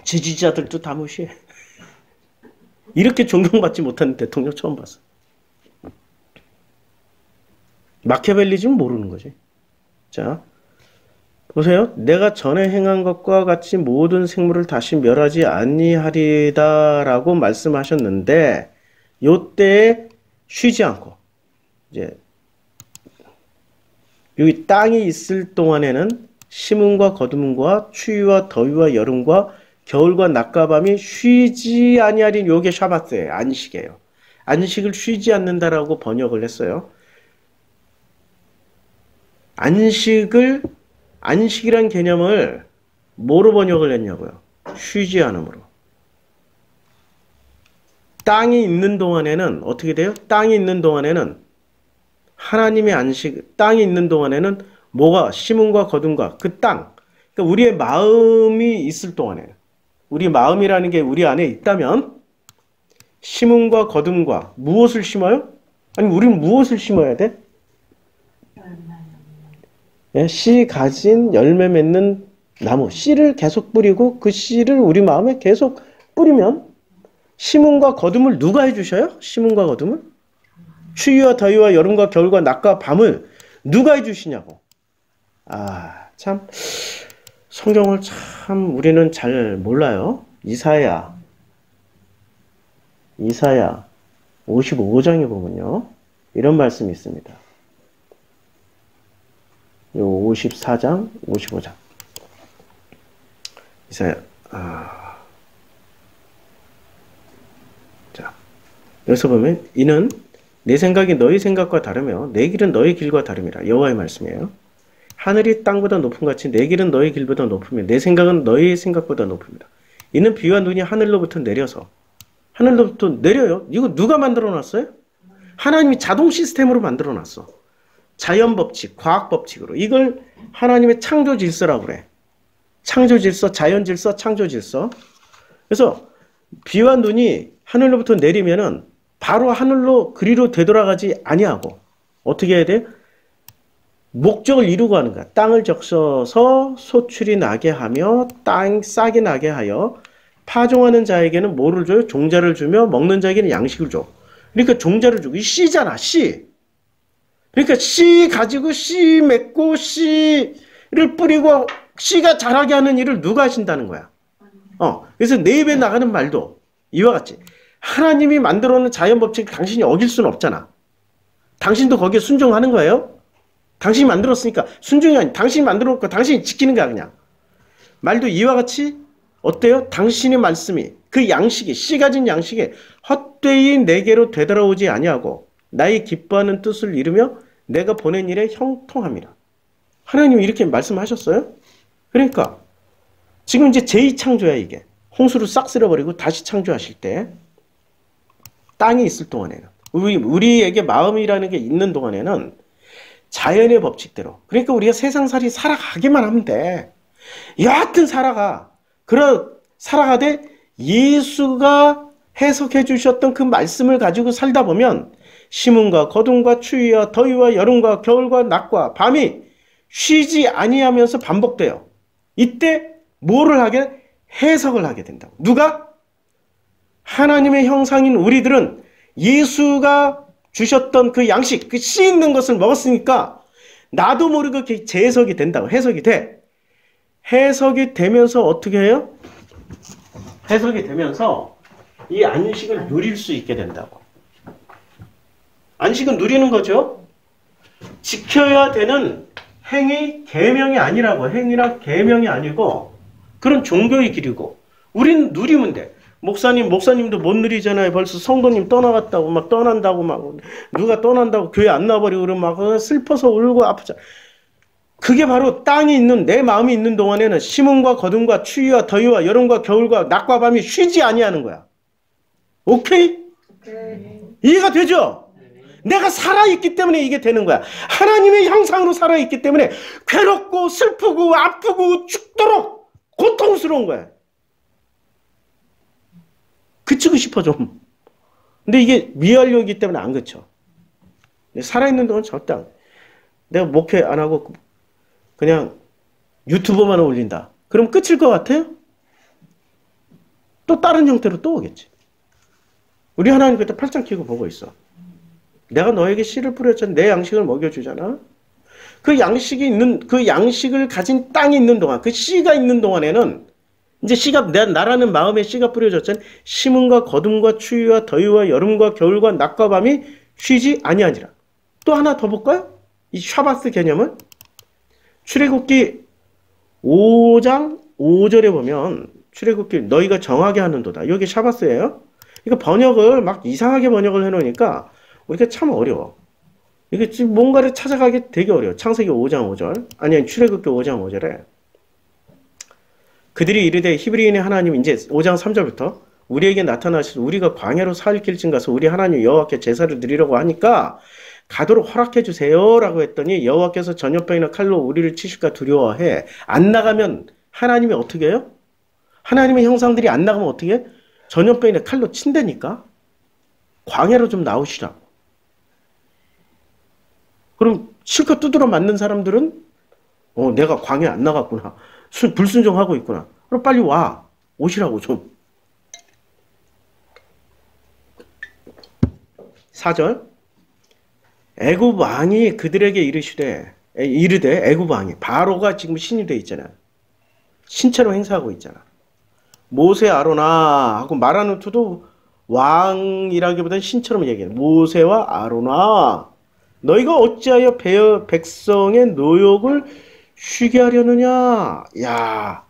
지지자들도 다 무시해. 이렇게 존경받지 못하는 대통령 처음 봤어. 마키아벨리즘은 모르는 거지. 자, 보세요. 내가 전에 행한 것과 같이 모든 생물을 다시 멸하지 아니하리다라고 말씀하셨는데 요때에 쉬지 않고 이제 여기 땅이 있을 동안에는 심음과 거두문과 추위와 더위와 여름과 겨울과 낮과 밤이 쉬지 아니하린 요게 샤바스예요. 안식이에요. 안식을 쉬지 않는다라고 번역을 했어요. 안식이란 개념을 뭐로 번역을 했냐고요? 쉬지 않음으로. 땅이 있는 동안에는 어떻게 돼요? 땅이 있는 동안에는 하나님의 안식, 땅이 있는 동안에는 뭐가 심음과 거둠과 그 땅, 그러니까 우리의 마음이 있을 동안에 우리 마음이라는 게 우리 안에 있다면 심음과 거둠과 무엇을 심어요? 아니 우리는 무엇을 심어야 돼? 씨 가진 열매 맺는 나무, 씨를 계속 뿌리고 그 씨를 우리 마음에 계속 뿌리면 심음과 거둠을 누가 해주셔요? 심음과 거둠을? 추위와 더위와 여름과 겨울과 낮과 밤을 누가 해주시냐고. 아, 참 성경을 참 우리는 잘 몰라요. 이사야 55장에 보면요. 이런 말씀이 있습니다. 요 54장, 55장. 이사야, 자, 여기서 보면, 이는 내 생각이 너희 생각과 다르며, 내 길은 너희 길과 다름이라. 여호와의 말씀이에요. 하늘이 땅보다 높음 같이 내 길은 너희 길보다 높으며, 내 생각은 너희 생각보다 높습니다. 이는 비와 눈이 하늘로부터 내려서 하늘로부터 내려요. 이거 누가 만들어 놨어요? 하나님이 자동 시스템으로 만들어 놨어. 자연 법칙, 과학 법칙으로. 이걸 하나님의 창조 질서라고 그래. 창조 질서, 자연 질서, 창조 질서. 그래서 비와 눈이 하늘로부터 내리면은 바로 하늘로 그리로 되돌아가지 아니하고 어떻게 해야 돼? 목적을 이루고 하는 거야. 땅을 적셔서 소출이 나게 하며 땅 싹이 나게 하여 파종하는 자에게는 뭐를 줘요? 종자를 주며 먹는 자에게는 양식을 줘. 그러니까 종자를 주고 이 씨잖아. 씨. 그러니까 씨 가지고 씨 맺고 씨를 뿌리고 씨가 자라게 하는 일을 누가 하신다는 거야. 그래서 내 입에 나가는 말도 이와 같이 하나님이 만들어 놓은 자연 법칙 당신이 어길 수는 없잖아. 당신도 거기에 순종하는 거예요. 당신이 만들었으니까 순종이 아니 당신이 만들어 놓고 당신이 지키는 거야 그냥. 말도 이와 같이 어때요? 당신의 말씀이 그 양식이 씨 가진 양식이 헛되이 내게로 되돌아오지 아니하고 나의 기뻐하는 뜻을 이루며 내가 보낸 일에 형통함이라. 하나님이 이렇게 말씀하셨어요. 그러니까 지금 이제 제2창조야 이게. 홍수를 싹 쓸어버리고 다시 창조하실 때 땅이 있을 동안에는 우리에게 마음이라는 게 있는 동안에는 자연의 법칙대로 그러니까 우리가 세상살이 살아가기만 하면 돼. 여하튼 살아가되 예수가 해석해 주셨던 그 말씀을 가지고 살다 보면 심음과 거둠과 추위와 더위와 여름과 겨울과 낮과 밤이 쉬지 아니하면서 반복돼요. 이때 뭐를 하게? 해석을 하게 된다고. 누가? 하나님의 형상인 우리들은 예수가 주셨던 그 양식, 그 씨 있는 것을 먹었으니까 나도 모르게 재해석이 된다고. 해석이 돼. 해석이 되면서 어떻게 해요? 해석이 되면서 이 안식을 누릴 수 있게 된다고. 안식은 누리는 거죠. 지켜야 되는 행위, 계명이 아니라고. 행위나 계명이 아니고 그런 종교의 길이고 우린 누리면 돼. 목사님도 못 누리잖아요. 벌써 성도님 떠나갔다고 막 떠난다고 막 누가 떠난다고 교회 안 나와버리고 그러면 막 슬퍼서 울고 아프잖아. 그게 바로 땅이 있는 내 마음이 있는 동안에는 심음과 거둠과 추위와 더위와 여름과 겨울과 낮과 밤이 쉬지 아니하는 거야. 오케이? 이해가 되죠? 내가 살아있기 때문에 이게 되는 거야. 하나님의 형상으로 살아있기 때문에 괴롭고 슬프고 아프고 죽도록 고통스러운 거야. 그치고 싶어 좀. 근데 이게 미완료이기 때문에 안 그쳐. 살아있는 동안 절대 안. 내가 목회 안 하고 그냥 유튜브만 올린다. 그럼 끝일 것 같아요? 또 다른 형태로 또 오겠지. 우리 하나님 그때 팔짱 끼고 보고 있어. 내가 너에게 씨를 뿌렸잖아. 내 양식을 먹여주잖아. 그 양식을 가진 땅이 있는 동안, 그 씨가 있는 동안에는 이제 씨가 나라는 마음에 씨가 뿌려졌잖아. 심음과 거둠과 추위와 더위와 여름과 겨울과 낮과 밤이 쉬지 아니하니라. 또 하나 더 볼까요? 이 샤바스 개념은 출애굽기 5장 5절에 보면 출애굽기 너희가 정하게 하는도다. 여기 샤바스예요. 이거 번역을 막 이상하게 번역을 해놓으니까 우리가 참 어려워. 이게 지금 뭔가를 찾아가기 되게 어려워. 창세기 5장 5절 아니 출애굽기 5장 5절에 그들이 이르되 히브리인의 하나님 이제 5장 3절부터 우리에게 나타나셔서 우리가 광야로 4일 길쯤 가서 우리 하나님 여호와께 제사를 드리려고 하니까 가도록 허락해 주세요 라고 했더니 여호와께서 전염병이나 칼로 우리를 치실까 두려워해. 안 나가면 하나님이 어떻게 해요? 하나님의 형상들이 안 나가면 어떻게 해? 전염병이나 칼로 친다니까. 광야로 좀 나오시라고. 그럼 실컷 두드러 맞는 사람들은 내가 광야 안 나갔구나. 불순종하고 있구나. 그럼 빨리 와. 오시라고 좀. 4절 애굽 왕이 그들에게 이르되 애굽 왕이 바로가 지금 신이 돼 있잖아. 신처럼 행사하고 있잖아. 모세 아로나 하고 말하는 투도 왕이라기보다는 신처럼 얘기해. 모세와 아로나 너희가 어찌하여 백성의 노역을 쉬게 하려느냐. 야,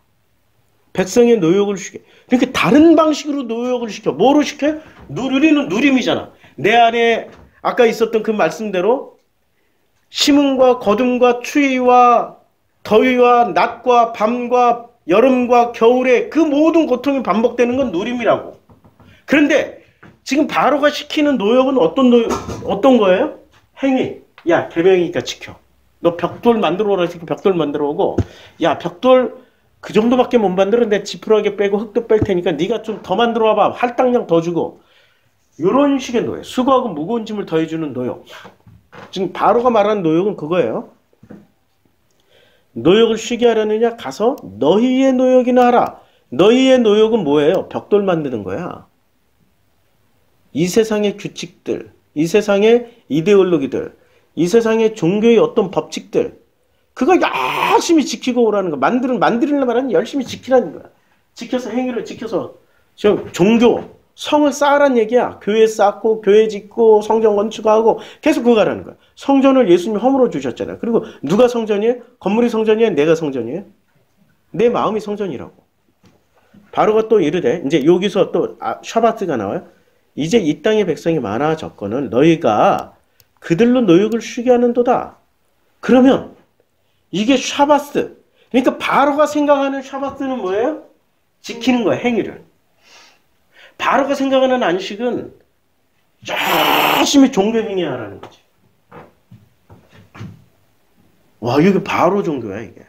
백성의 노역을 쉬게. 그러니까 다른 방식으로 노역을 시켜. 뭐로 시켜? 누리는 누림이잖아. 내 안에 아까 있었던 그 말씀대로 심음과 거둠과 추위와 더위와 낮과 밤과 여름과 겨울에 그 모든 고통이 반복되는 건 누림이라고. 그런데 지금 바로가 시키는 노역은 어떤 거예요? 행위. 야, 계명이니까 지켜. 너 벽돌 만들어 오라 해서 벽돌 만들어 오고, 야, 벽돌 그 정도밖에 못 만들어. 내 지푸라기 빼고 흙도 뺄 테니까 네가 좀 더 만들어 와봐. 할당량 더 주고. 이런 식의 노역. 수고하고 무거운 짐을 더해주는 노역. 지금 바로가 말하는 노역은 그거예요. 노역을 쉬게 하려느냐? 가서 너희의 노역이나 하라. 너희의 노역은 뭐예요? 벽돌 만드는 거야. 이 세상의 규칙들, 이 세상의 이데올로기들, 이 세상의 종교의 어떤 법칙들, 그거 열심히 지키고 오라는 거. 만들려면 말하는 열심히 지키라는 거야. 지켜서 행위를 지켜서. 지금 종교, 성을 쌓으란 얘기야. 교회 쌓고, 교회 짓고, 성전 건축하고, 계속 그거 가라는 거야. 성전을 예수님이 허물어 주셨잖아요. 그리고 누가 성전이에요? 건물이 성전이에요? 내가 성전이에요? 내 마음이 성전이라고. 바로가 또 이르되, 이제 여기서 또 샤바트가 나와요. 이제 이 땅의 백성이 많아졌거늘 너희가 그들로 노역을 쉬게 하는도다. 그러면 이게 샤바스. 그러니까 바로가 생각하는 샤바스는 뭐예요? 지키는 거야, 행위를. 바로가 생각하는 안식은 열심히 종교 행위하라는 거지. 와, 이게 바로 종교야, 이게.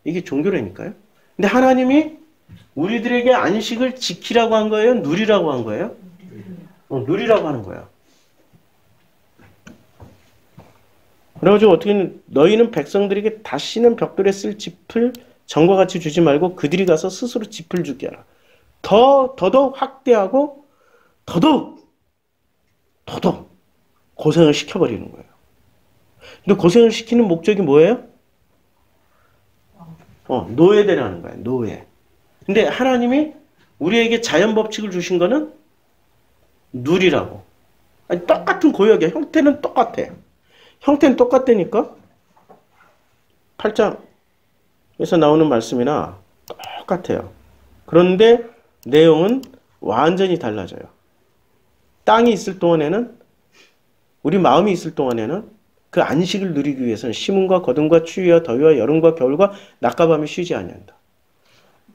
이게 종교라니까요. 근데 하나님이 우리들에게 안식을 지키라고 한 거예요? 누리라고 한 거예요? 누리라고 하는 거야. 그래가지고 어떻게 너희는 백성들에게 다시는 벽돌에 쓸 짚을 전과 같이 주지 말고 그들이 가서 스스로 짚을 주게 하라. 더더욱 확대하고 더더욱 고생을 시켜버리는 거예요. 근데 고생을 시키는 목적이 뭐예요? 노예되라는 거예요. 노예. 근데 하나님이 우리에게 자연 법칙을 주신 거는 누리라고. 아니, 똑같은 고역이야. 형태는 똑같아. 형태는 똑같다니까. 8장에서 나오는 말씀이나 똑같아요. 그런데 내용은 완전히 달라져요. 땅이 있을 동안에는, 우리 마음이 있을 동안에는 그 안식을 누리기 위해서는 심음과 거둠과 추위와 더위와 여름과 겨울과 낮과 밤이 쉬지 아니한다.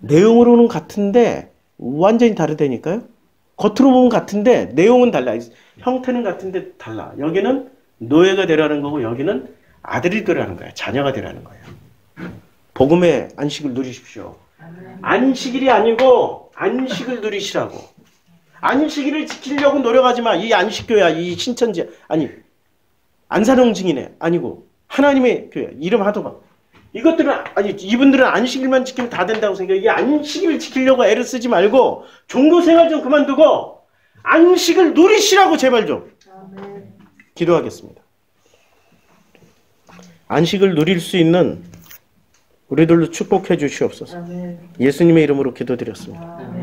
내용으로는 같은데 완전히 다르다니까요. 겉으로 보면 같은데 내용은 달라. 형태는 같은데 달라. 여기는 노예가 되라는 거고 여기는 아들이 되라는 거야. 자녀가 되라는 거예요. 복음의 안식을 누리십시오. 안식일이 아니고 안식을 누리시라고. 안식일을 지키려고 노력하지 마. 이 안식교야. 이 신천지. 아니, 안산홍 증인회 아니고 하나님의 교회. 이름 하도가. 이것들은, 아니, 이분들은 안식일만 지키면 다 된다고 생각해. 이 안식일을 지키려고 애를 쓰지 말고 종교생활 좀 그만두고 안식을 누리시라고 제발 좀. 기도하겠습니다. 안식을 누릴 수 있는 우리들로 축복해 주시옵소서. 예수님의 이름으로 기도드렸습니다.